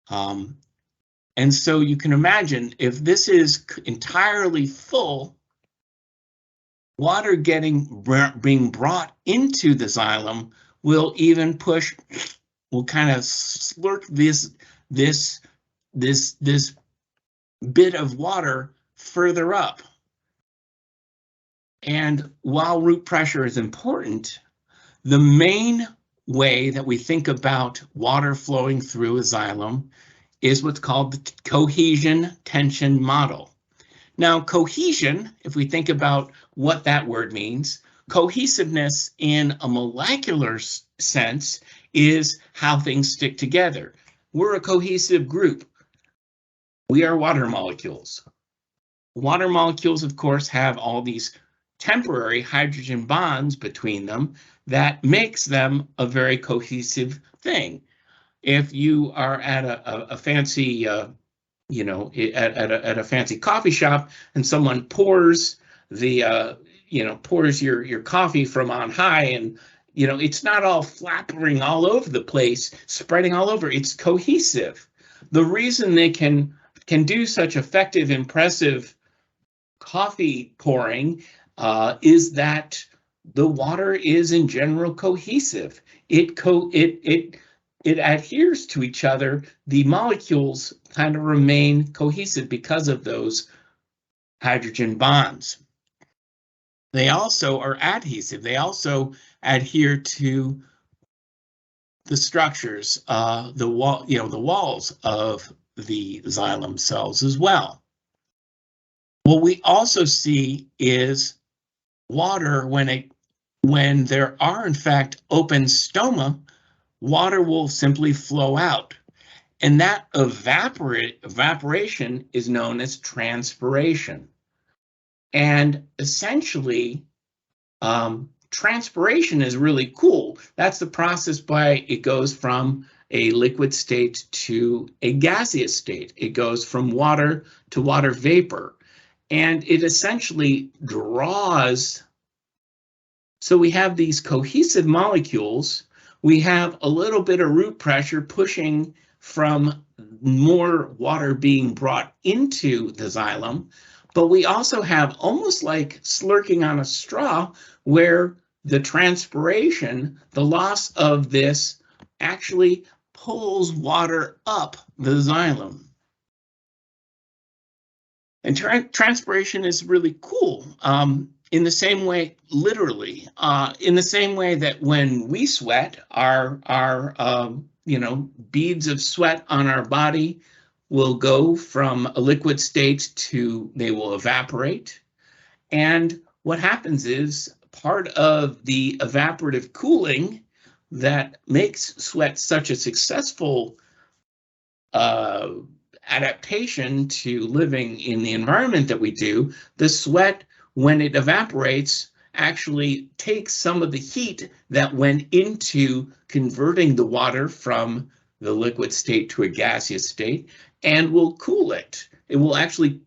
And so you can imagine if this is entirely full, water being brought into the xylem will even push, will kind of slurp this bit of water further up. And while root pressure is important, the main way that we think about water flowing through a xylem is what's called the cohesion tension model. Now, cohesion, if we think about what that word means, cohesiveness in a molecular sense is how things stick together. We're a cohesive group. We are water molecules. Water molecules, of course, have all these temporary hydrogen bonds between them that makes them a very cohesive thing. If you are at a fancy, at a fancy coffee shop and someone pours pours your coffee from on high, and it's not all flapping all over the place, spreading all over. It's cohesive. The reason they can do such effective, impressive coffee pouring is that the water is in general cohesive. It adheres to each other. The molecules kind of remain cohesive because of those hydrogen bonds. They also are adhesive. They also adhere to the structures, the walls of the xylem cells as well. What we also see is water, when there are in fact open stoma, water will simply flow out. And that evaporation is known as transpiration. And essentially, transpiration is really cool. That's the process by it goes from a liquid state to a gaseous state. It goes from water to water vapor. And it essentially draws. So we have these cohesive molecules. We have a little bit of root pressure pushing from more water being brought into the xylem, but we also have almost like slurping on a straw, where the transpiration, the loss of this, actually pulls water up the xylem. And transpiration is really cool. In the same way, literally, in the same way that when we sweat, our beads of sweat on our body will go from a liquid state to, they will evaporate. And what happens is part of the evaporative cooling that makes sweat such a successful adaptation to living in the environment that we do, the sweat, when it evaporates, actually takes some of the heat that went into converting the water from the liquid state to a gaseous state and will cool it. It will actually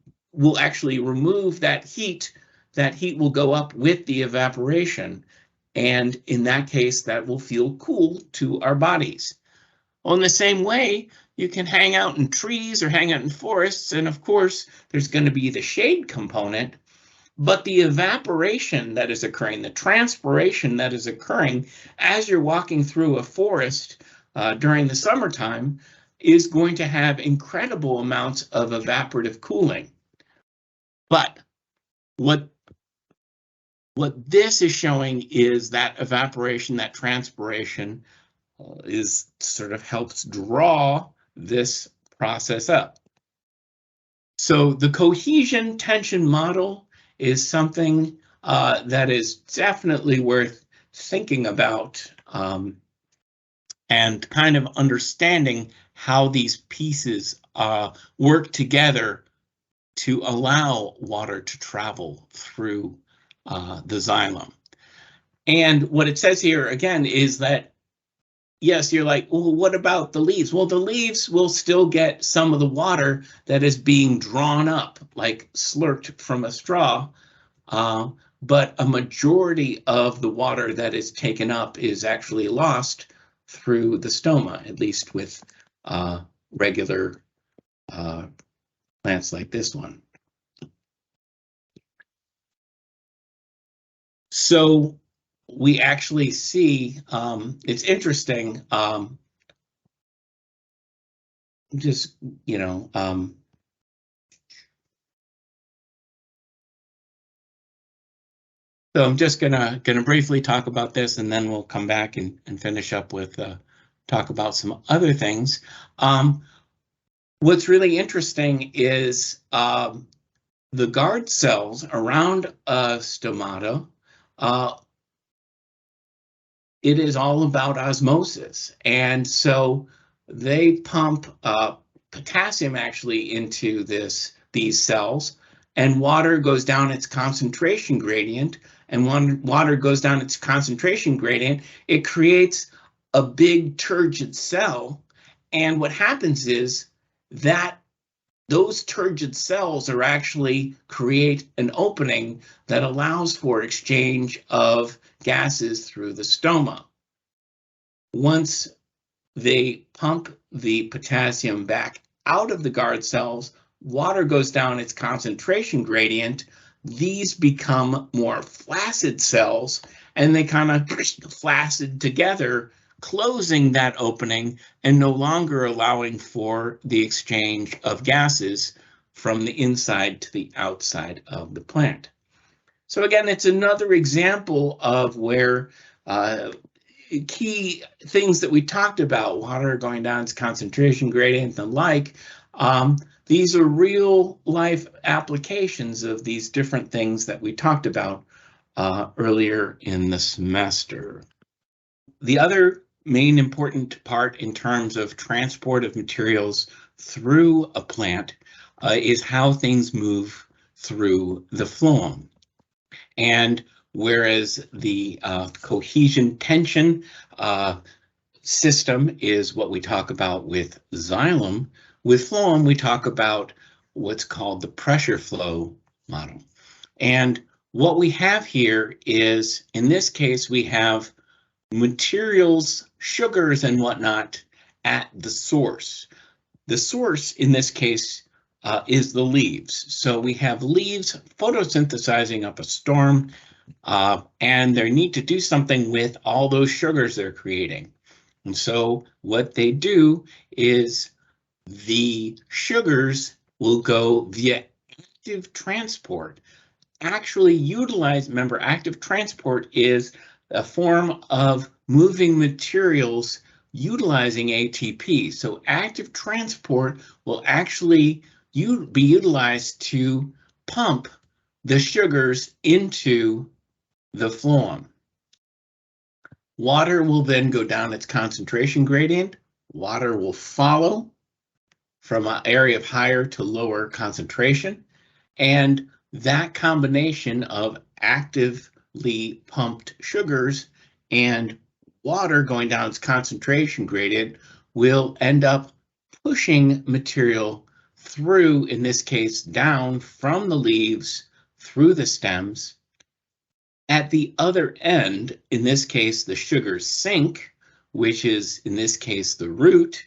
remove that heat. That heat will go up with the evaporation. And in that case, that will feel cool to our bodies. Well, in the same way, you can hang out in trees or hang out in forests, and of course, there's going to be the shade component, but the evaporation that is occurring, the transpiration that is occurring as you're walking through a forest during the summertime is going to have incredible amounts of evaporative cooling. But what this is showing is that evaporation, that transpiration is sort of helps draw this process up. So the cohesion tension model is something that is definitely worth thinking about and kind of understanding how these pieces work together to allow water to travel through the xylem. And what it says here again is that yes, you're like, well, what about the leaves? Well, the leaves will still get some of the water that is being drawn up, like slurped from a straw. Uh, but a majority of the water that is taken up is actually lost through the stoma, at least with regular plants like this one. So we actually see, it's interesting, just, you know, so I'm just gonna briefly talk about this, and then we'll come back and finish up with talk about some other things. What's really interesting is the guard cells around a stomata. It is all about osmosis, and so they pump potassium actually into these cells, and water goes down its concentration gradient. And when water goes down its concentration gradient, it creates a big turgid cell. And what happens is that those turgid cells are actually create an opening that allows for exchange of gases through the stoma. Once they pump the potassium back out of the guard cells, water goes down its concentration gradient. These become more flaccid cells, and they kind of flaccid together, closing that opening and no longer allowing for the exchange of gases from the inside to the outside of the plant. So again, it's another example of where key things that we talked about, water going down its concentration gradient and the like, these are real life applications of these different things that we talked about earlier in the semester. The other main important part in terms of transport of materials through a plant is how things move through the phloem. And whereas the cohesion tension system is what we talk about with xylem, with phloem we talk about what's called the pressure flow model. And what we have here is, in this case, we have materials, sugars and whatnot at the source. The source in this case is the leaves. So we have leaves photosynthesizing up a storm, and they need to do something with all those sugars they're creating. And so what they do is the sugars will go via active transport. Actually utilize, remember, active transport is a form of moving materials utilizing ATP. So active transport will actually be utilized to pump the sugars into the phloem. Water will then go down its concentration gradient. Water will follow from an area of higher to lower concentration. And that combination of actively pumped sugars and water going down its concentration gradient will end up pushing material through, in this case, down from the leaves through the stems. At the other end, in this case, the sugars sink, which is, in this case, the root.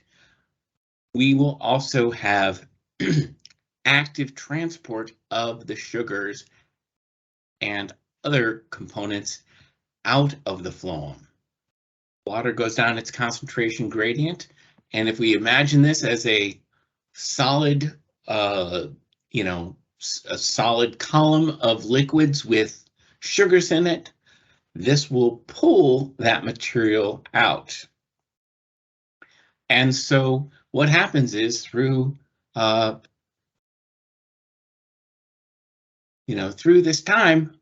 We will also have active transport of the sugars and other components out of the phloem. Water goes down its concentration gradient, and if we imagine this as a solid, a solid column of liquids with sugars in it, this will pull that material out. And so what happens is through through this time,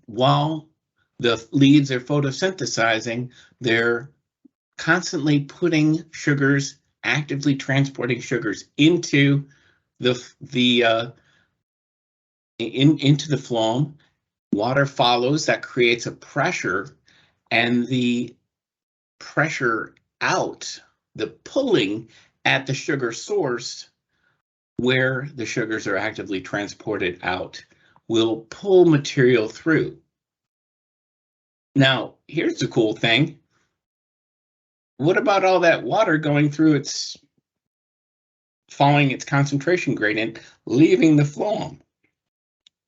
while the leaves are photosynthesizing, they're constantly putting sugars, actively transporting sugars into into the phloem. Water follows, that creates a pressure, and the pressure out, the pulling at the sugar source where the sugars are actively transported out will pull material through. Now, here's the cool thing. What about all that water going through following its concentration gradient, leaving the phloem?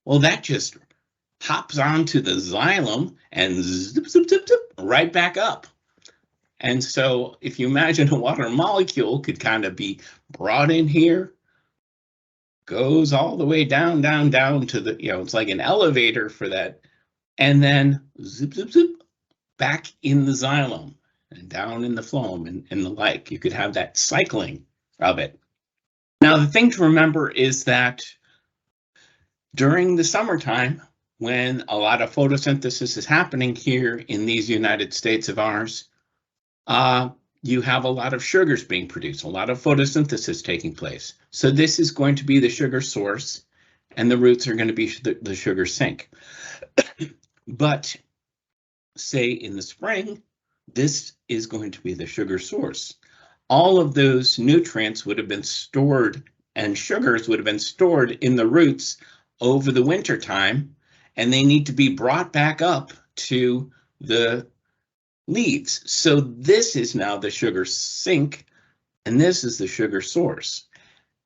Well, that just hops onto the xylem and zip, zip, zip, zip, right back up. And so if you imagine a water molecule could kind of be brought in here, goes all the way down, down, down to the, it's like an elevator for that, and then zip, zip, zip, back in the xylem and down in the phloem and the like. You could have that cycling of it. Now, the thing to remember is that during the summertime, when a lot of photosynthesis is happening here in these United States of ours, you have a lot of sugars being produced, a lot of photosynthesis taking place. So this is going to be the sugar source, and the roots are going to be the sugar sink. But say in the spring, this is going to be the sugar source. All of those nutrients would have been stored, and sugars would have been stored in the roots over the winter time, and they need to be brought back up to the leaves. So this is now the sugar sink, and this is the sugar source.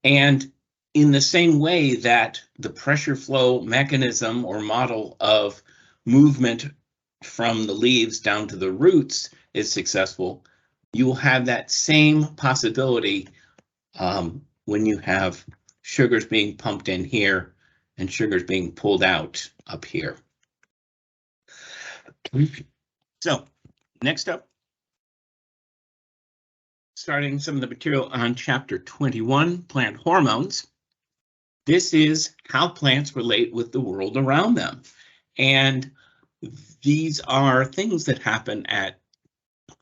And in the same way that the pressure flow mechanism or model of movement from the leaves down to the roots is successful, you will have that same possibility when you have sugars being pumped in here and sugars being pulled out up here. So next up, starting some of the material on chapter 21, plant hormones. This is how plants relate with the world around them. And these are things that happen at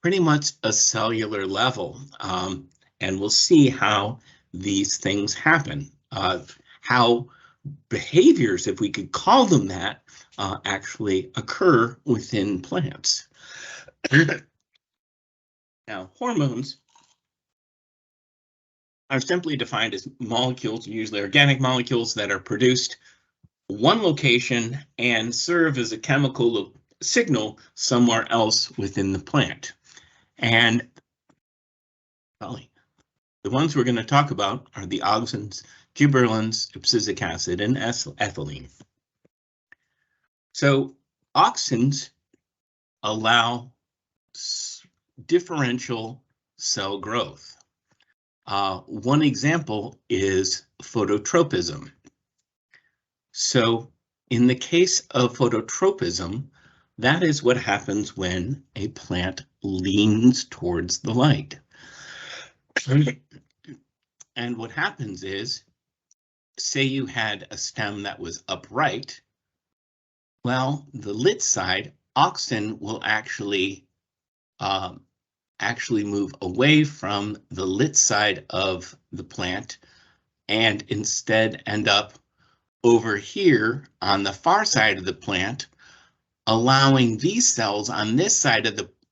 pretty much a cellular level. And we'll see how these things happen, how behaviors, if we could call them that, actually occur within plants. Now, hormones are simply defined as molecules, usually organic molecules, that are produced one location and serve as a chemical signal somewhere else within the plant. And the ones we're going to talk about are the auxins, gibberellins, abscisic acid, and ethylene. So auxins allow differential cell growth. One example is phototropism. So in the case of phototropism, that is what happens when a plant leans towards the light. And what happens is, say you had a stem that was upright, well, the lit side, auxin will actually move away from the lit side of the plant and instead end up over here on the far side of the plant, allowing these cells on this side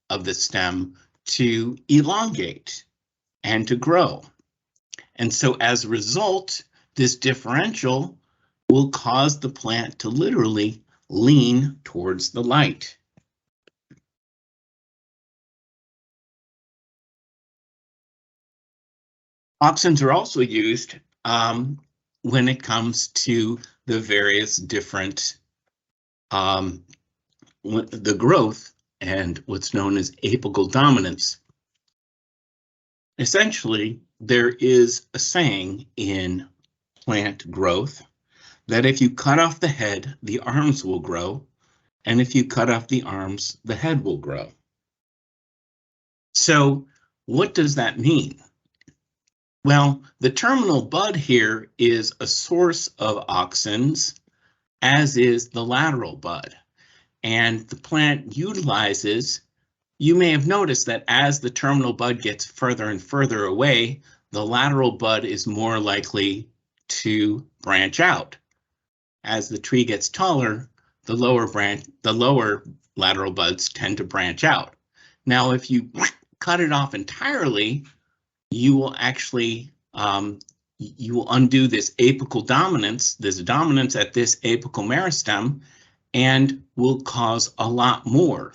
of the stem to elongate and to grow. And so as a result, this differential will cause the plant to literally lean towards the light. Auxins are also used when it comes to the various different, the growth and what's known as apical dominance. Essentially, there is a saying in plant growth that if you cut off the head, the arms will grow, and if you cut off the arms, the head will grow. So what does that mean? Well, the terminal bud here is a source of auxins, as is the lateral bud. And the plant utilizes, you may have noticed that as the terminal bud gets further and further away, the lateral bud is more likely to branch out. As the tree gets taller, the lower lateral buds tend to branch out. Now, if you cut it off entirely, you will actually you will undo this apical dominance, this dominance at this apical meristem, and will cause a lot more.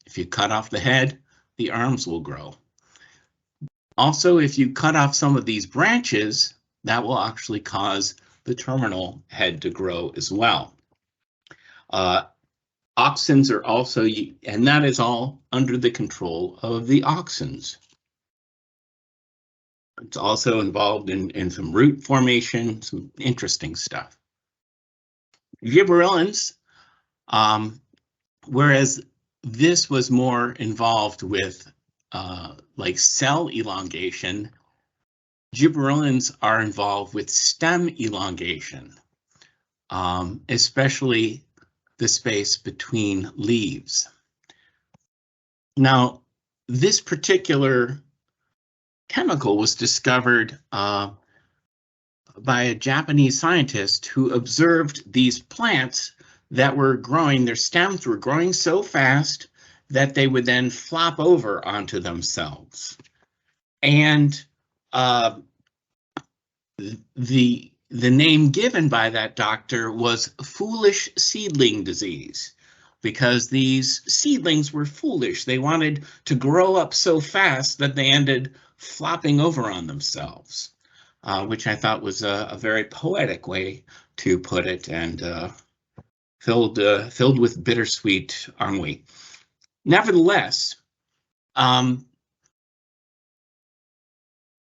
If you cut off the head, the arms will grow. Also, if you cut off some of these branches, that will actually cause the terminal head to grow as well. Auxins are also, and that is all under the control of the auxins. It's also involved in some root formation, some interesting stuff. Gibberellins, whereas this was more involved with like cell elongation, gibberellins are involved with stem elongation, especially the space between leaves. Now, this particular chemical was discovered by a Japanese scientist who observed these plants that were growing, their stems were growing so fast that they would then flop over onto themselves. And the name given by that doctor was foolish seedling disease, because these seedlings were foolish. They wanted to grow up so fast that they ended flopping over on themselves, which I thought was a very poetic way to put it, and filled with bittersweet ennui. Nevertheless,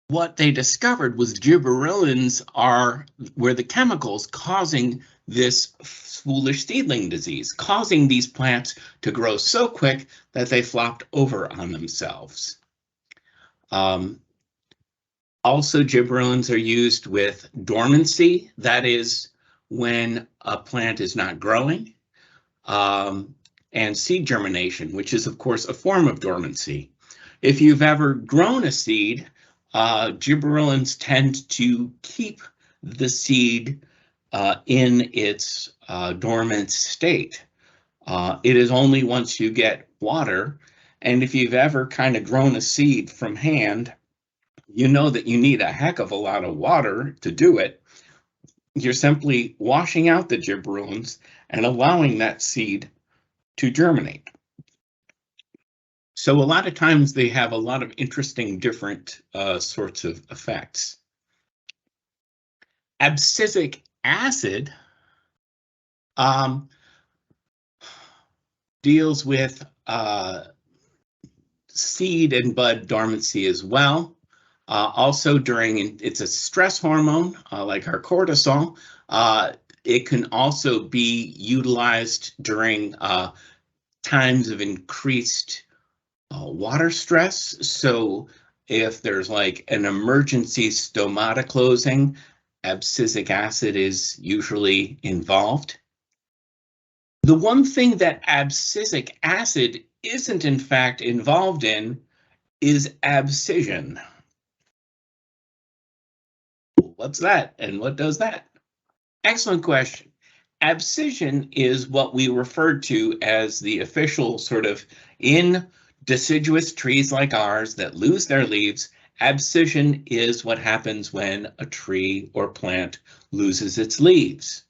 what they discovered was gibberellins were the chemicals causing this foolish seedling disease, causing these plants to grow so quick that they flopped over on themselves. Also, gibberellins are used with dormancy, that is when a plant is not growing, and seed germination, which is of course a form of dormancy. If you've ever grown a seed, gibberellins tend to keep the seed in its dormant state. It is only once you get water, and if you've ever kind of grown a seed from hand, you know that you need a heck of a lot of water to do it. You're simply washing out the gibberellins and allowing that seed to germinate. So a lot of times they have a lot of interesting different sorts of effects. Abscisic acid deals with seed and bud dormancy as well. Also it's a stress hormone like our cortisol. It can also be utilized during times of increased water stress. So if there's like an emergency stomata closing, abscisic acid is usually involved. The one thing that abscisic acid isn't in fact involved in is abscission. What's that and what does that? Excellent question. Abscission is what we refer to as the official sort of in deciduous trees like ours that lose their leaves. Abscission is what happens when a tree or plant loses its leaves.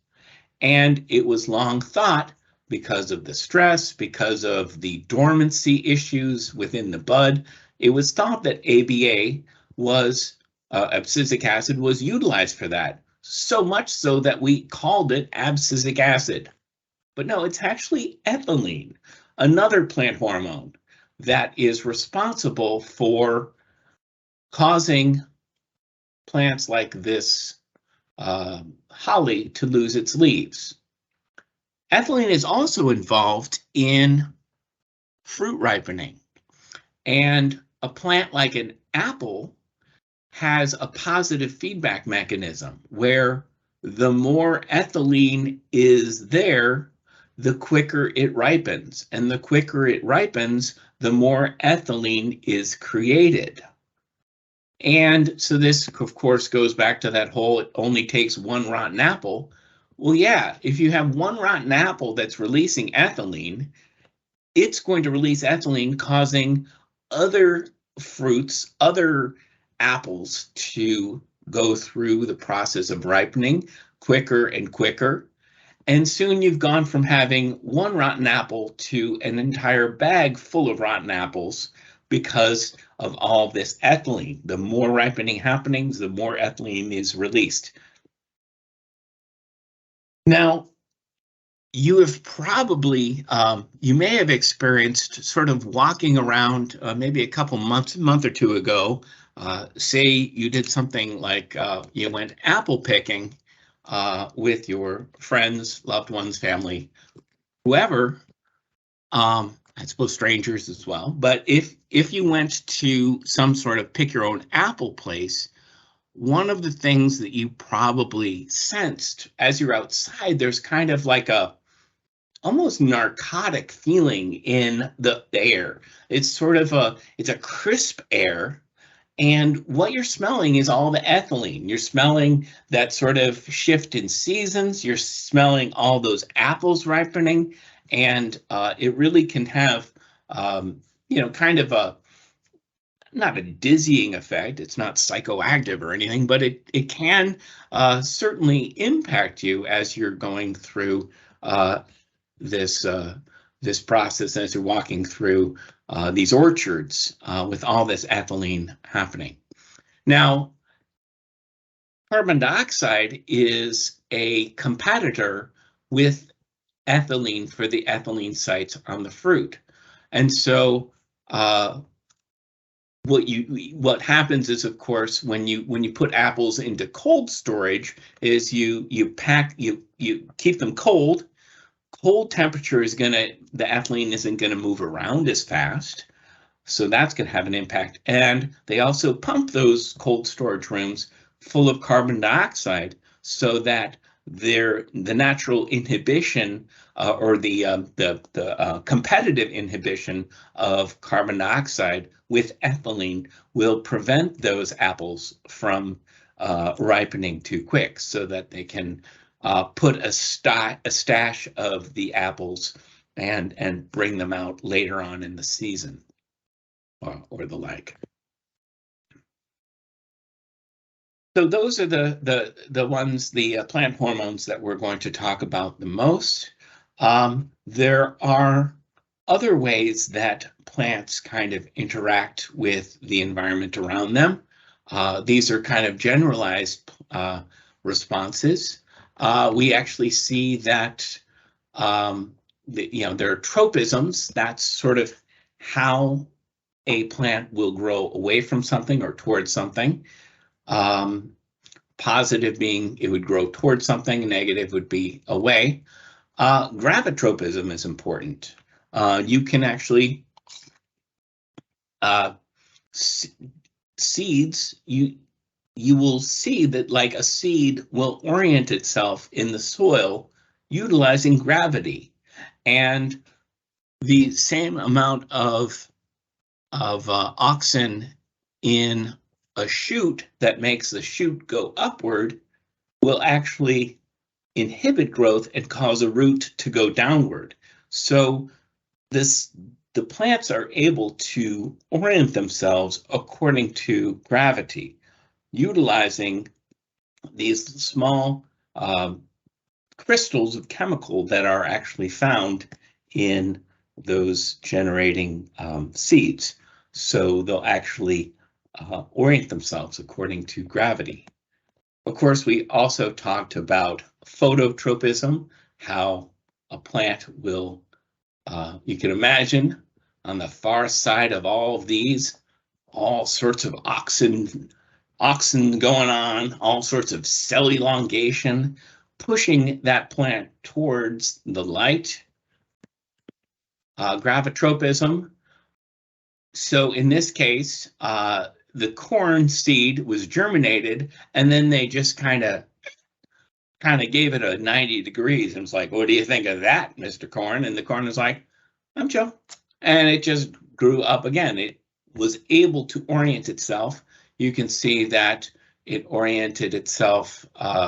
And it was long thought, because of the stress, because of the dormancy issues within the bud, it was thought that ABA was, abscisic acid was utilized for that. So much so that we called it abscisic acid. But no, it's actually ethylene, another plant hormone that is responsible for causing plants like this holly to lose its leaves. Ethylene is also involved in fruit ripening, and a plant like an apple has a positive feedback mechanism where the more ethylene is there, the quicker it ripens, and the quicker it ripens, the more ethylene is created. And so this, of course, goes back to that whole, it only takes one rotten apple. Well, yeah, if you have one rotten apple that's releasing ethylene, it's going to release ethylene, causing other fruits, other apples to go through the process of ripening quicker and quicker. And soon you've gone from having one rotten apple to an entire bag full of rotten apples because of all this ethylene. The more ripening happens, the more ethylene is released. Now, you have probably, you may have experienced sort of walking around maybe a couple month or two ago. Say you did something like you went apple picking with your friends, loved ones, family, whoever. I suppose strangers as well. But if you went to some sort of pick your own apple place, one of the things that you probably sensed as you're outside, there's kind of like a almost narcotic feeling in the air. It's sort of it's a crisp air. And what you're smelling is all the ethylene. You're smelling that sort of shift in seasons. You're smelling all those apples ripening. And it really can have, kind of not a dizzying effect. It's not psychoactive or anything, but it can certainly impact you as you're going through this process, as you're walking through these orchards with all this ethylene happening. Now, carbon dioxide is a competitor with ethylene for the ethylene sites on the fruit. And so what happens is, of course, when you put apples into cold storage, is you keep them cold. Cold temperature is the ethylene isn't going to move around as fast. So that's going to have an impact. And they also pump those cold storage rooms full of carbon dioxide so that the natural inhibition or the competitive inhibition of carbon dioxide with ethylene will prevent those apples from ripening too quick, so that they can put a stash of the apples and bring them out later on in the season or the like. So those are the ones, the plant hormones that we're going to talk about the most. There are other ways that plants kind of interact with the environment around them. These are kind of generalized responses. We actually see that there are tropisms. That's sort of how a plant will grow away from something or towards something. Positive being it would grow towards something, negative would be away. Gravitropism is important. You can actually seeds, you will see that, like, a seed will orient itself in the soil utilizing gravity, and the same amount of auxin in a shoot that makes the shoot go upward will actually inhibit growth and cause a root to go downward. So the plants are able to orient themselves according to gravity, utilizing these small crystals of chemical that are actually found in those generating seeds. So they'll actually orient themselves according to gravity. Of course, we also talked about phototropism, how a plant will, you can imagine on the far side of all of these, all sorts of auxin going on, all sorts of cell elongation, pushing that plant towards the light. Gravitropism. So in this case, the corn seed was germinated, and then they just kind of gave it a 90 degrees and was like, "What do you think of that, Mr. Corn?" And the corn was like, "I'm chill." And it just grew up again. It was able to orient itself. You can see that it oriented itself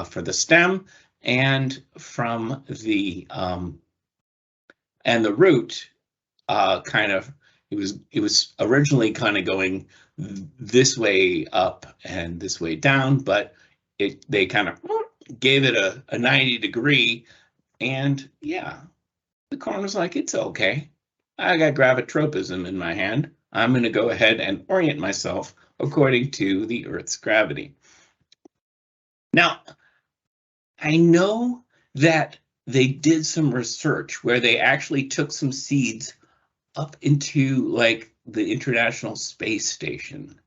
for the stem and from the root, kind of, it was originally kind of going this way up and this way down, but they kind of gave it a 90-degree, and yeah, the corn was like, it's okay. I got gravitropism in my hand. I'm going to go ahead and orient myself according to the Earth's gravity. Now, I know that they did some research where they actually took some seeds up into like the International Space Station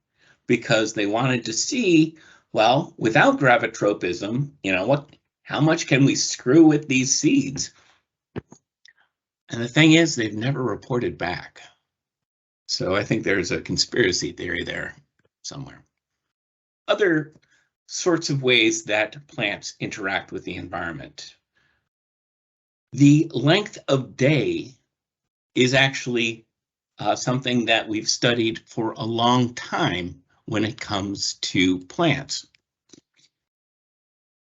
because they wanted to see, well, without gravitropism, how much can we screw with these seeds? And the thing is, they've never reported back. So I think there's a conspiracy theory there somewhere. Other sorts of ways that plants interact with the environment. The length of day is actually something that we've studied for a long time when it comes to plants.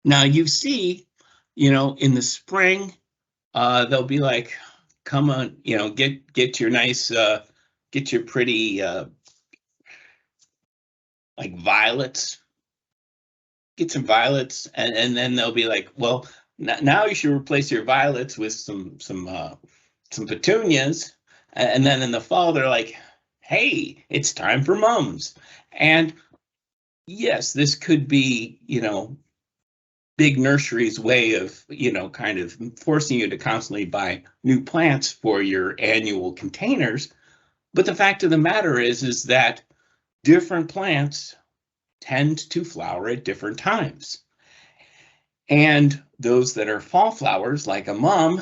Now you see, in the spring, they'll be like, come on, get your nice, get your pretty, like violets, get some violets, and then they'll be like, well, now you should replace your violets with some petunias. And then in the fall, they're like, hey, it's time for mums. And yes, this could be, big nursery's way of, kind of forcing you to constantly buy new plants for your annual containers. But the fact of the matter is that different plants tend to flower at different times. And those that are fall flowers, like a mum,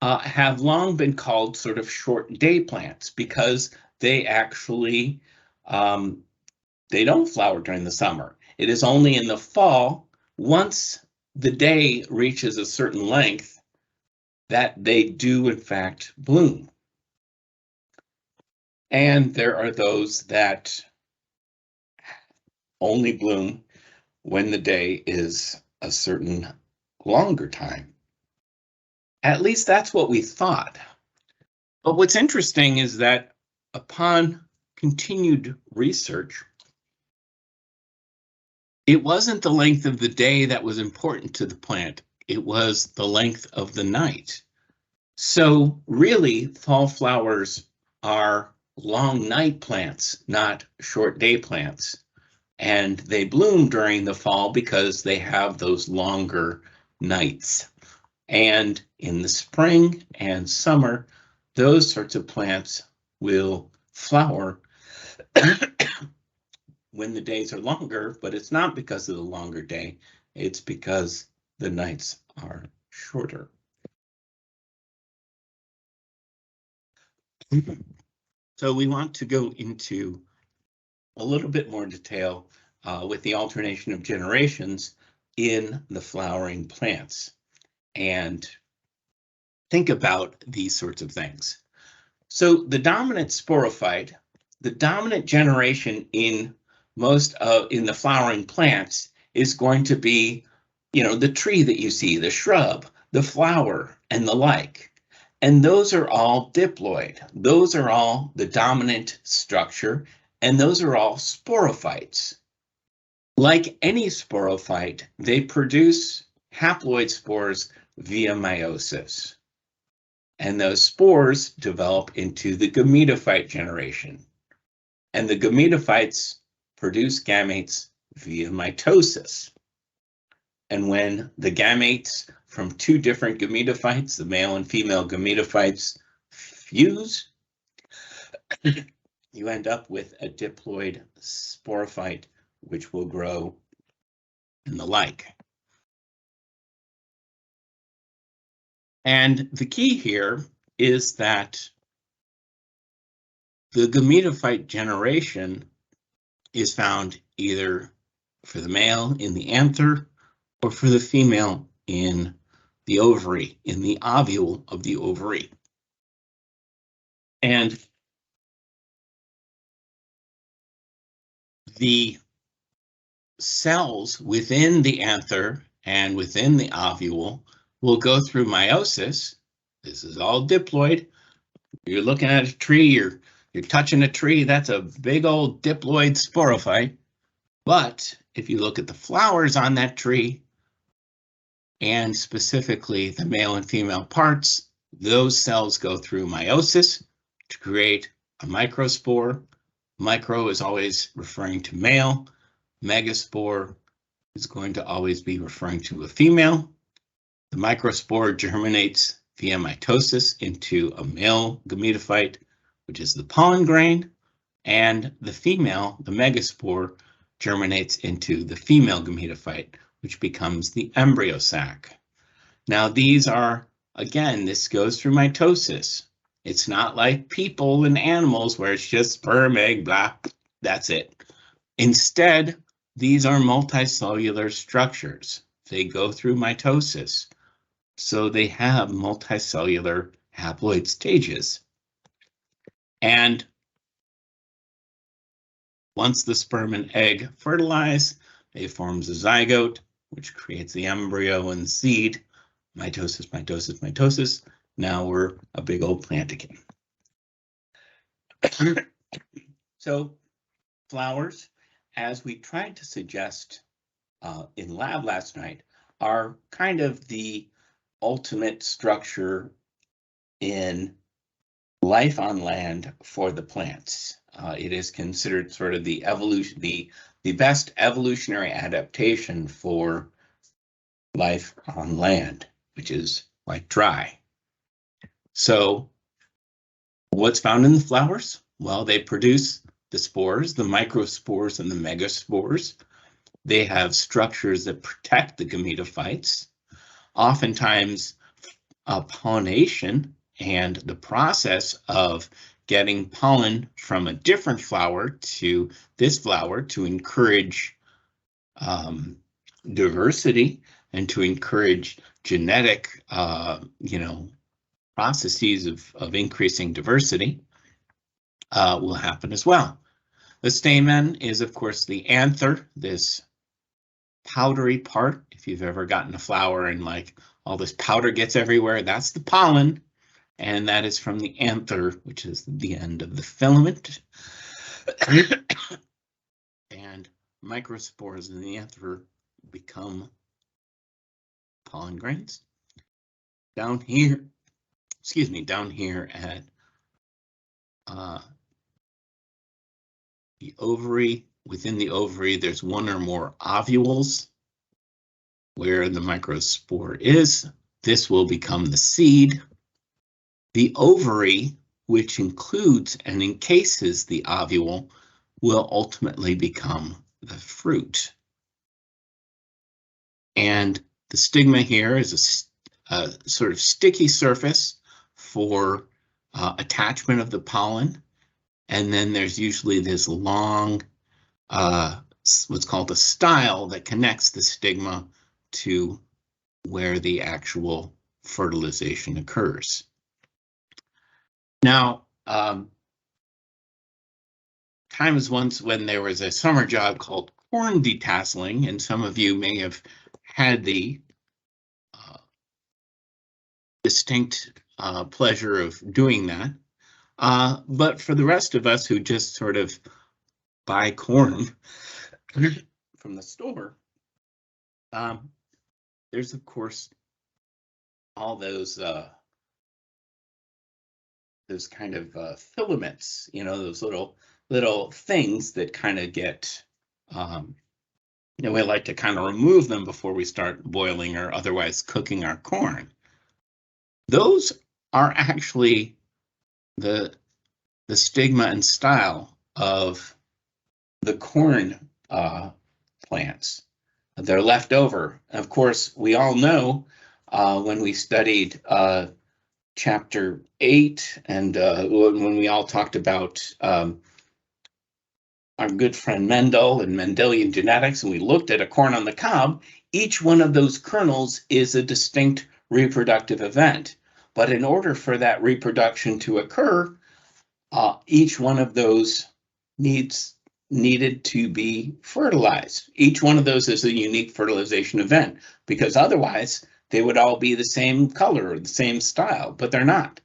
have long been called sort of short day plants because they actually, they don't flower during the summer. It is only in the fall, once the day reaches a certain length, that they do in fact bloom. And there are those that only bloom when the day is a certain longer time. At least that's what we thought. But what's interesting is that upon continued research, it wasn't the length of the day that was important to the plant. It was the length of the night. So really, fall flowers are long night plants, not short day plants. And they bloom during the fall because they have those longer nights. And in the spring and summer, those sorts of plants will flower when the days are longer, but it's not because of the longer day, it's because the nights are shorter. So we want to go into a little bit more detail with the alternation of generations in the flowering plants and think about these sorts of things. So the dominant sporophyte, the dominant generation in in the flowering plants is going to be, the tree that you see, the shrub, the flower, and the like. And those are all diploid. Those are all the dominant structure, and those are all sporophytes. Like any sporophyte, they produce haploid spores via meiosis. And those spores develop into the gametophyte generation. And the gametophytes produce gametes via mitosis. And when the gametes from two different gametophytes, the male and female gametophytes, fuse, you end up with a diploid sporophyte, which will grow and the like. And the key here is that the gametophyte generation is found either for the male in the anther or for the female in the ovary, in the ovule of the ovary. And the cells within the anther and within the ovule will go through meiosis. This is all diploid. You're looking at a tree, you're touching a tree, that's a big old diploid sporophyte. But if you look at the flowers on that tree, and specifically the male and female parts, those cells go through meiosis to create a microspore. Micro is always referring to male. Megaspore is going to always be referring to a female. The microspore germinates via mitosis into a male gametophyte, which is the pollen grain, and the female, the megaspore, germinates into the female gametophyte, which becomes the embryo sac. Now these are, again, this goes through mitosis. It's not like people and animals where it's just sperm, egg, blah, that's it. Instead, these are multicellular structures. They go through mitosis. So they have multicellular haploid stages. And once the sperm and egg fertilize, they forms a zygote, which creates the embryo and seed. Mitosis, mitosis, mitosis. Now we're a big old plant again. So flowers, as we tried to suggest in lab last night, are kind of the ultimate structure in life on land for the plants. It is considered sort of the evolution, the best evolutionary adaptation for life on land, which is like dry. So what's found in the flowers? Well, they produce the spores, the microspores and the megaspores. They have structures that protect the gametophytes. Oftentimes, pollination and the process of getting pollen from a different flower to this flower to encourage diversity and to encourage genetic, processes of increasing diversity will happen as well. The stamen is, of course, the anther, this powdery part. If you've ever gotten a flower and like all this powder gets everywhere, that's the pollen, and that is from the anther, which is the end of the filament. And microspores in the anther become pollen grains. Down here at the ovary, within the ovary, there's one or more ovules where the microspore is. This will become the seed. The ovary, which includes and encases the ovule, will ultimately become the fruit. And the stigma here is a sort of sticky surface for attachment of the pollen. And then there's usually this long, what's called a style that connects the stigma to where the actual fertilization occurs. Now, time was once when there was a summer job called corn detasseling, and some of you may have had the distinct pleasure of doing that. But for the rest of us who just sort of buy corn from the store, there's of course all those kind of filaments, those little things that kind of get, we like to kind of remove them before we start boiling or otherwise cooking our corn. Those are actually the stigma and style of the corn plants. They're left over. Of course, we all know when we studied chapter 8 and when we all talked about our good friend Mendel and Mendelian genetics, and we looked at a corn on the cob, each one of those kernels is a distinct reproductive event. But in order for that reproduction to occur, each one of those needed to be fertilized. Each one of those is a unique fertilization event, because otherwise they would all be the same color or the same style, but they're not.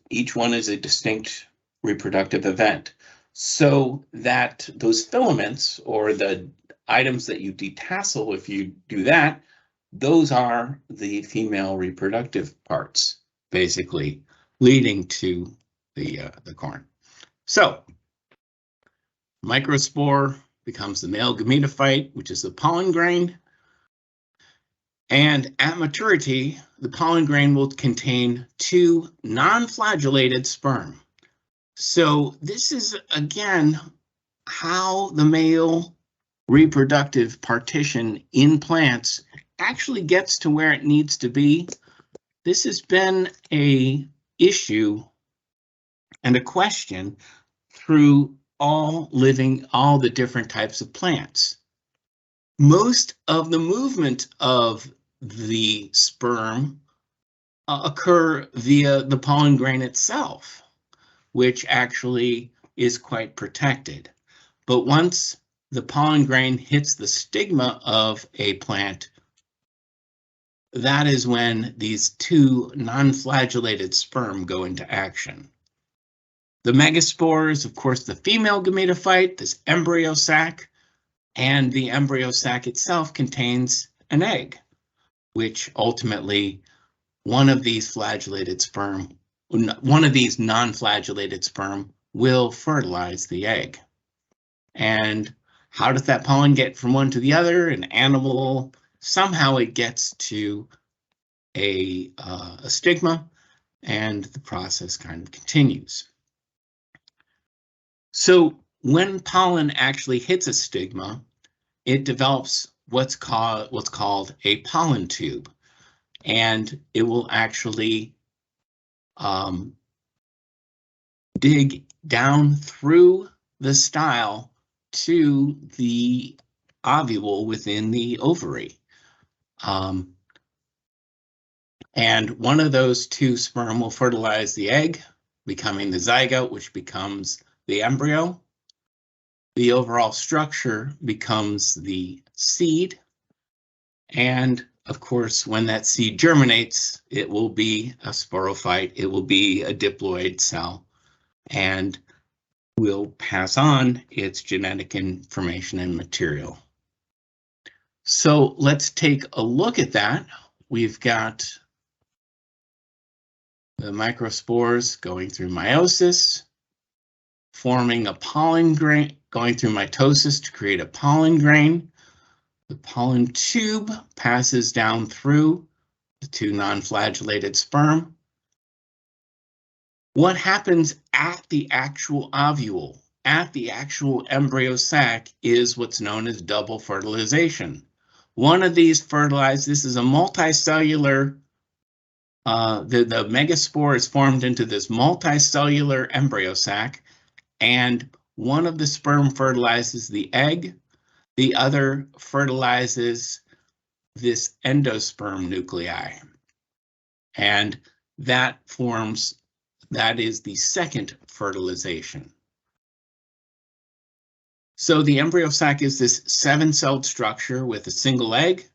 Each one is a distinct reproductive event. So that those filaments, or the items that you detassel, if you do that, those are the female reproductive parts, basically leading to the corn. So microspore becomes the male gametophyte, which is the pollen grain. And at maturity, the pollen grain will contain 2 non-flagellated sperm. So this is, again, how the male reproductive partition in plants actually gets to where it needs to be. This has been an issue and a question through all the different types of plants. Most of the movement of the sperm occur via the pollen grain itself, which actually is quite protected. But once the pollen grain hits the stigma of a plant, that is when these 2 non-flagellated sperm go into action. The megaspore is, of course, the female gametophyte, this embryo sac, and the embryo sac itself contains an egg, which ultimately one of these non-flagellated sperm will fertilize the egg. And how does that pollen get from one to the other? An animal, somehow it gets to a stigma, and the process kind of continues. So when pollen actually hits a stigma, it develops what's called a pollen tube, and it will actually dig down through the style to the ovule within the ovary. And one of those 2 sperm will fertilize the egg, becoming the zygote, which becomes the embryo. The overall structure becomes the seed. And of course, when that seed germinates, it will be a sporophyte, it will be a diploid cell, and will pass on its genetic information and material. So let's take a look at that. We've got the microspores going through meiosis, forming a pollen grain, going through mitosis to create a pollen grain. The pollen tube passes down through the 2 non-flagellated sperm. What happens at the actual ovule, at the actual embryo sac, is what's known as double fertilization. One of these fertilized, this is a multicellular, the megaspore is formed into this multicellular embryo sac, and one of the sperm fertilizes the egg, the other fertilizes this endosperm nuclei. And that is the second fertilization. So the embryo sac is this 7-celled structure with a single egg.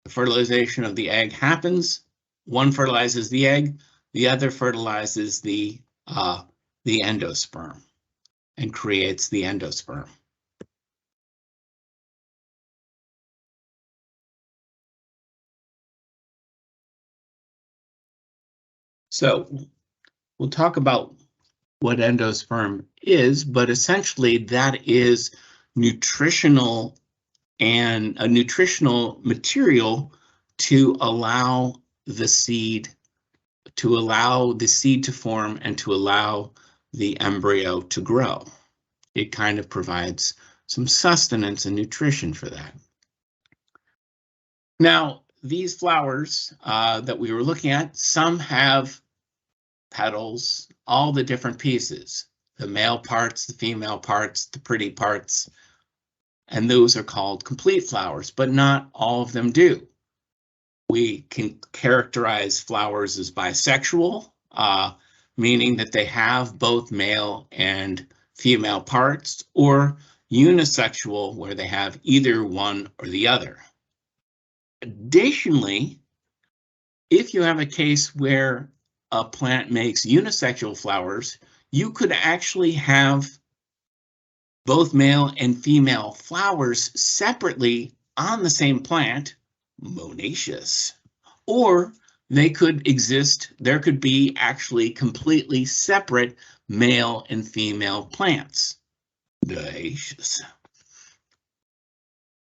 The fertilization of the egg happens. One fertilizes the egg, the other fertilizes the endosperm and creates the endosperm. So we'll talk about what endosperm is, but essentially that is nutritional and a nutritional material to allow the seed to form and to allow the embryo to grow. It kind of provides some sustenance and nutrition for that. Now, these flowers that we were looking at, some have petals, all the different pieces, the male parts, the female parts, the pretty parts, and those are called complete flowers, but not all of them do. We can characterize flowers as bisexual, meaning that they have both male and female parts, or unisexual, where they have either one or the other. Additionally, if you have a case where a plant makes unisexual flowers, you could actually have both male and female flowers separately on the same plant, monoecious. Or they could exist, there could be actually completely separate male and female plants, dioecious.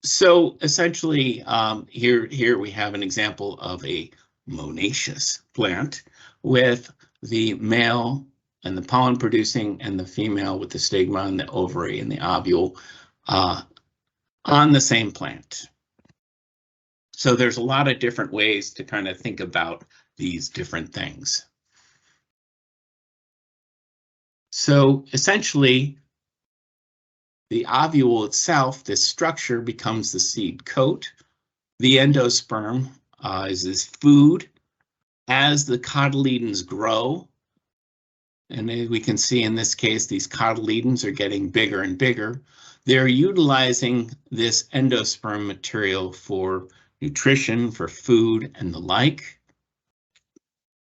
So essentially, here we have an example of a monoecious plant with the male and the pollen producing and the female with the stigma and the ovary and the ovule on the same plant. So there's a lot of different ways to kind of think about these different things. So essentially, the ovule itself, this structure, becomes the seed coat. The endosperm is this food. As the cotyledons grow, and as we can see in this case, these cotyledons are getting bigger and bigger. They're utilizing this endosperm material for nutrition, for food, and the like.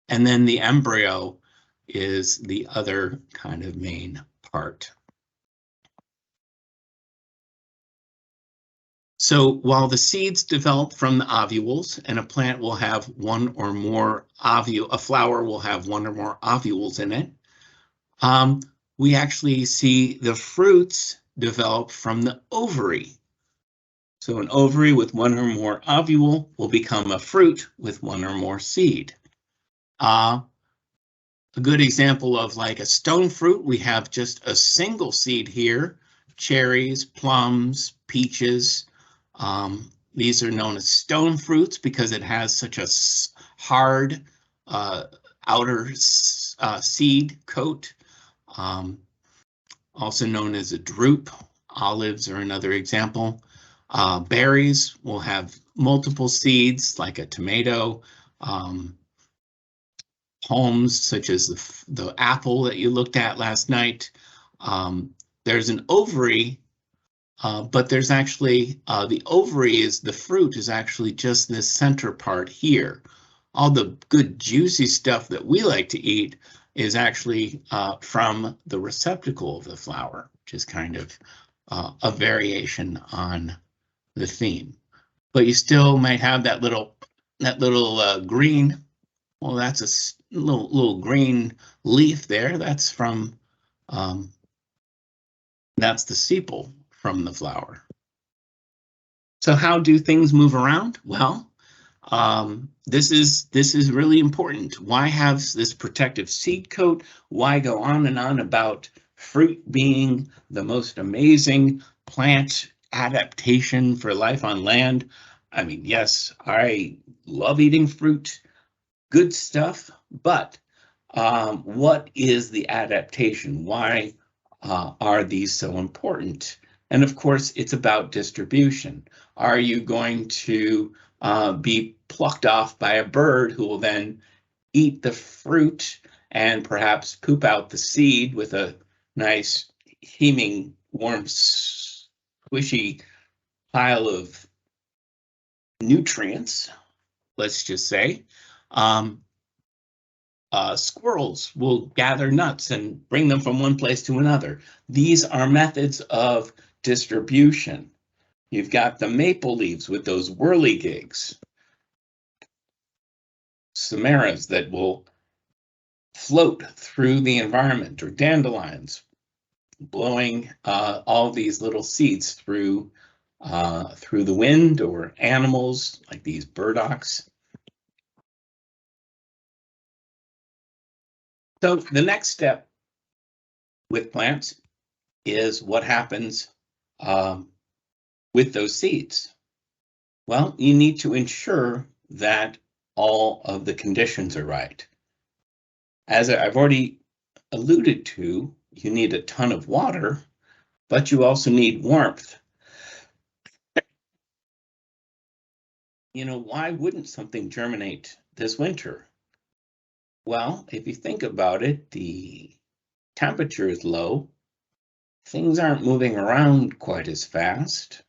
And then the embryo is the other kind of main part. So while the seeds develop from the ovules, and a plant will have one or more a flower will have one or more ovules in it, we actually see the fruits develop from the ovary. So an ovary with one or more ovule will become a fruit with one or more seed. A good example of like a stone fruit, we have just a single seed here, cherries, plums, peaches. These are known as stone fruits because it has such a hard outer seed coat, also known as a drupe. Olives are another example. Berries will have multiple seeds like a tomato. Palms such as the apple that you looked at last night. There's an ovary, but there's actually, the ovary is, the fruit is actually just this center part here. All the good juicy stuff that we like to eat is actually from the receptacle of the flower, which is kind of a variation on the theme. But you still might have that little green, well, that's a little green leaf there. That's from, that's the sepal from the flower. So how do things move around? Well, this is really important. Why have this protective seed coat? Why go on and on about fruit being the most amazing plant adaptation for life on land? I mean, yes, I love eating fruit, good stuff, but what is the adaptation? Why are these so important? And of course, it's about distribution. Are you going to be plucked off by a bird who will then eat the fruit and perhaps poop out the seed with a nice, heaming, warm, squishy pile of nutrients, let's just say? Squirrels will gather nuts and bring them from one place to another. These are methods of distribution. You've got the maple leaves with those whirligigs, samaras that will float through the environment, or dandelions blowing all these little seeds through the wind, or animals like these burdocks. So the next step with plants is what happens with those seeds. Well, you need to ensure that all of the conditions are right. As I've already alluded to, you need a ton of water, but you also need warmth. You know, why wouldn't something germinate this winter? Well, if you think about it, the temperature is low, things aren't moving around quite as fast,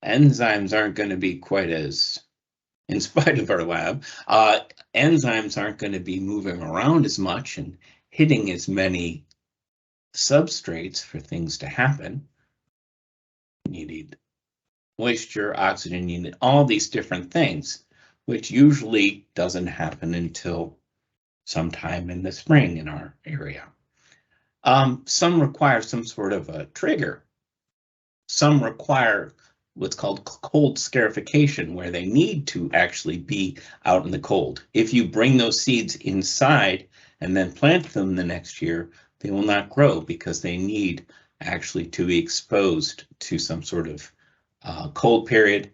enzymes aren't going to be quite as in spite of our lab, enzymes aren't going to be moving around as much and hitting as many substrates for things to happen. You need moisture, oxygen, you need all these different things, which usually doesn't happen until sometime in the spring in our area. Some require some sort of a trigger. Some require what's called cold scarification, where they need to actually be out in the cold. If you bring those seeds inside and then plant them the next year, they will not grow because they need actually to be exposed to some sort of cold period.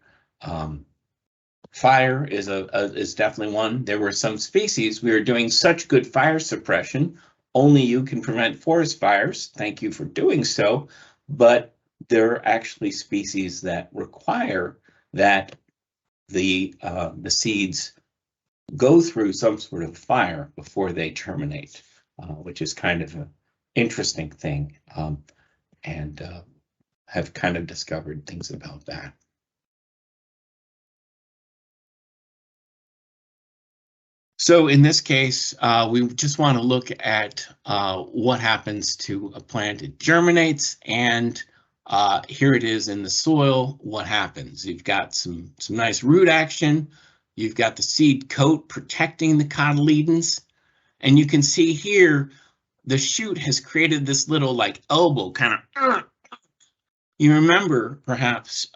Fire is definitely one. There were some species, we were doing such good fire suppression, only you can prevent forest fires. Thank you for doing so. But there are actually species that require that the seeds go through some sort of fire before they terminate, which is kind of an interesting thing, and have kind of discovered things about that. So in this case, we just want to look at what happens to a plant. It germinates, and here it is in the soil. What happens? You've got some nice root action. You've got the seed coat protecting the cotyledons, and you can see here the shoot has created this little like elbow kind of. You remember perhaps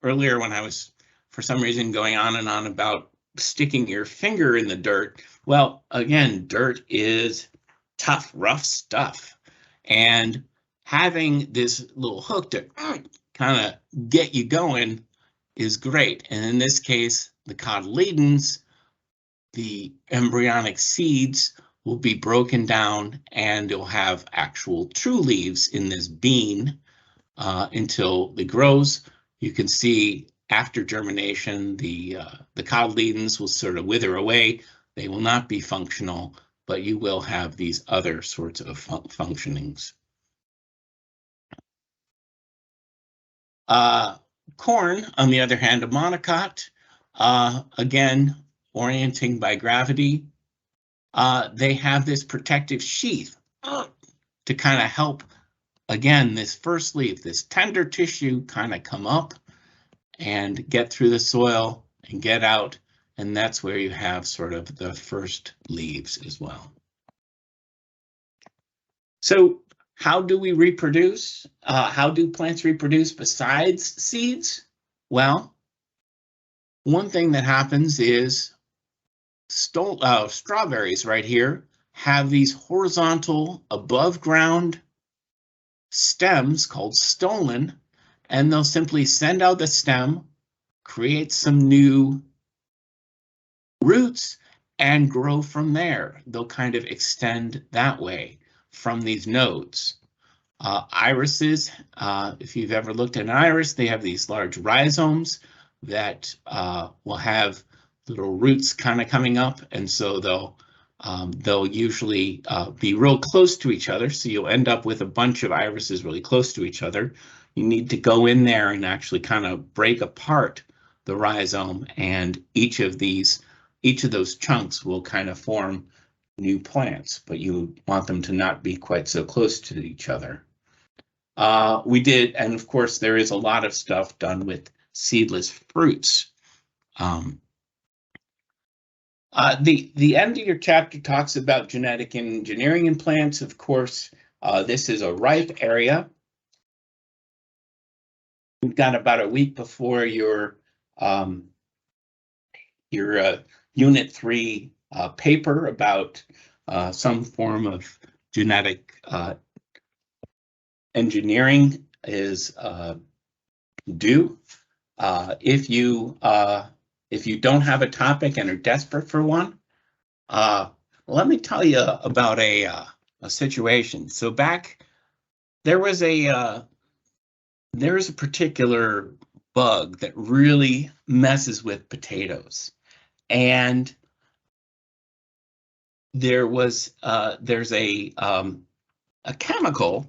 earlier when I was for some reason going on and on about sticking your finger in the dirt. Well, again, dirt is tough, rough stuff. And having this little hook to kind of get you going is great. And in this case, the cotyledons, the embryonic seeds, will be broken down and you'll have actual true leaves in this bean until it grows. You can see after germination, the cotyledons will sort of wither away. They will not be functional, but you will have these other sorts of functionings. Corn, on the other hand, a monocot, again, orienting by gravity. They have this protective sheath to kind of help, again, this first leaf, this tender tissue kind of come up and get through the soil and get out, and that's where you have sort of the first leaves as well. So how do we reproduce? How do plants reproduce besides seeds? Well, one thing that happens is strawberries right here have these horizontal above ground stems called stolon, and they'll simply send out the stem, create some new roots, and grow from there. They'll kind of extend that way from these nodes. Irises, if you've ever looked at an iris, they have these large rhizomes that will have little roots kind of coming up, and so they'll usually be real close to each other. So you'll end up with a bunch of irises really close to each other. You need to go in there and actually kind of break apart the rhizome, and each of those chunks will kind of form new plants, but you want them to not be quite so close to each other. We did, and of course there is a lot of stuff done with seedless fruits. The end of your chapter talks about genetic engineering in plants. Of course, this is a ripe area. We've got about a week before your Unit 3 paper about some form of genetic engineering is due. If you don't have a topic and are desperate for one, let me tell you about a situation. So there was a particular bug that really messes with potatoes, and there's a chemical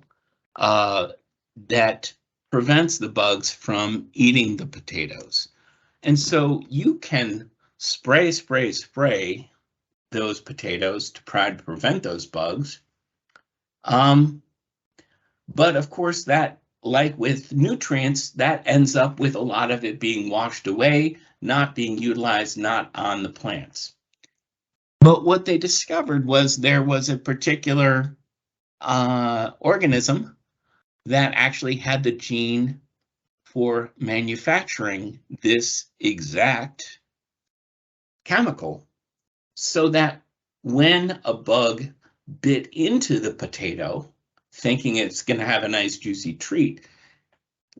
that prevents the bugs from eating the potatoes. And so you can spray those potatoes to try to prevent those bugs. But of course, that, like with nutrients, that ends up with a lot of it being washed away, not being utilized, not on the plants. But what they discovered was there was a particular organism that actually had the gene for manufacturing this exact chemical, so that when a bug bit into the potato, thinking it's going to have a nice juicy treat,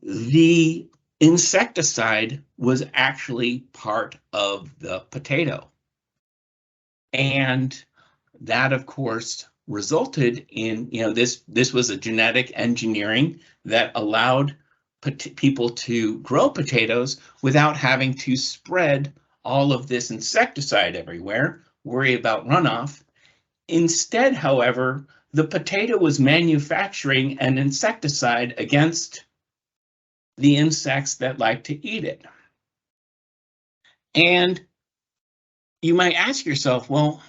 the insecticide was actually part of the potato. And that, of course, resulted in, this was a genetic engineering that allowed people to grow potatoes without having to spread all of this insecticide everywhere, worry about runoff. Instead, however, the potato was manufacturing an insecticide against the insects that like to eat it. And you might ask yourself, well,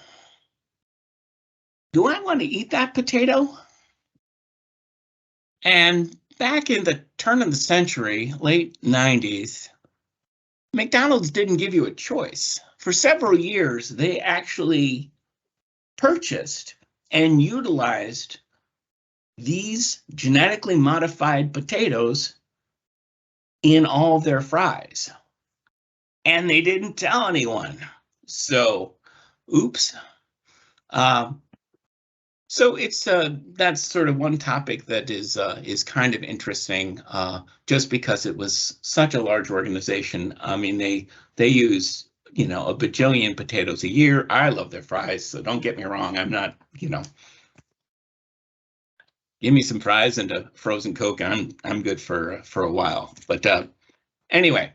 do I want to eat that potato? And back in the turn of the century, late 90s, McDonald's didn't give you a choice. For several years, they actually purchased and utilized these genetically modified potatoes in all their fries. And they didn't tell anyone. So, oops. So it's that's sort of one topic that is kind of interesting, just because it was such a large organization. I mean, they use, a bajillion potatoes a year. I love their fries, so don't get me wrong. I'm not, give me some fries and a frozen Coke, I'm good for a while. But anyway,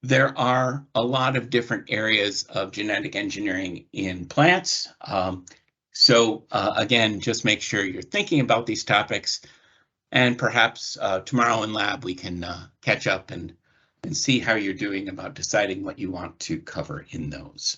there are a lot of different areas of genetic engineering in plants. So again, just make sure you're thinking about these topics, and perhaps tomorrow in lab we can catch up and see how you're doing about deciding what you want to cover in those.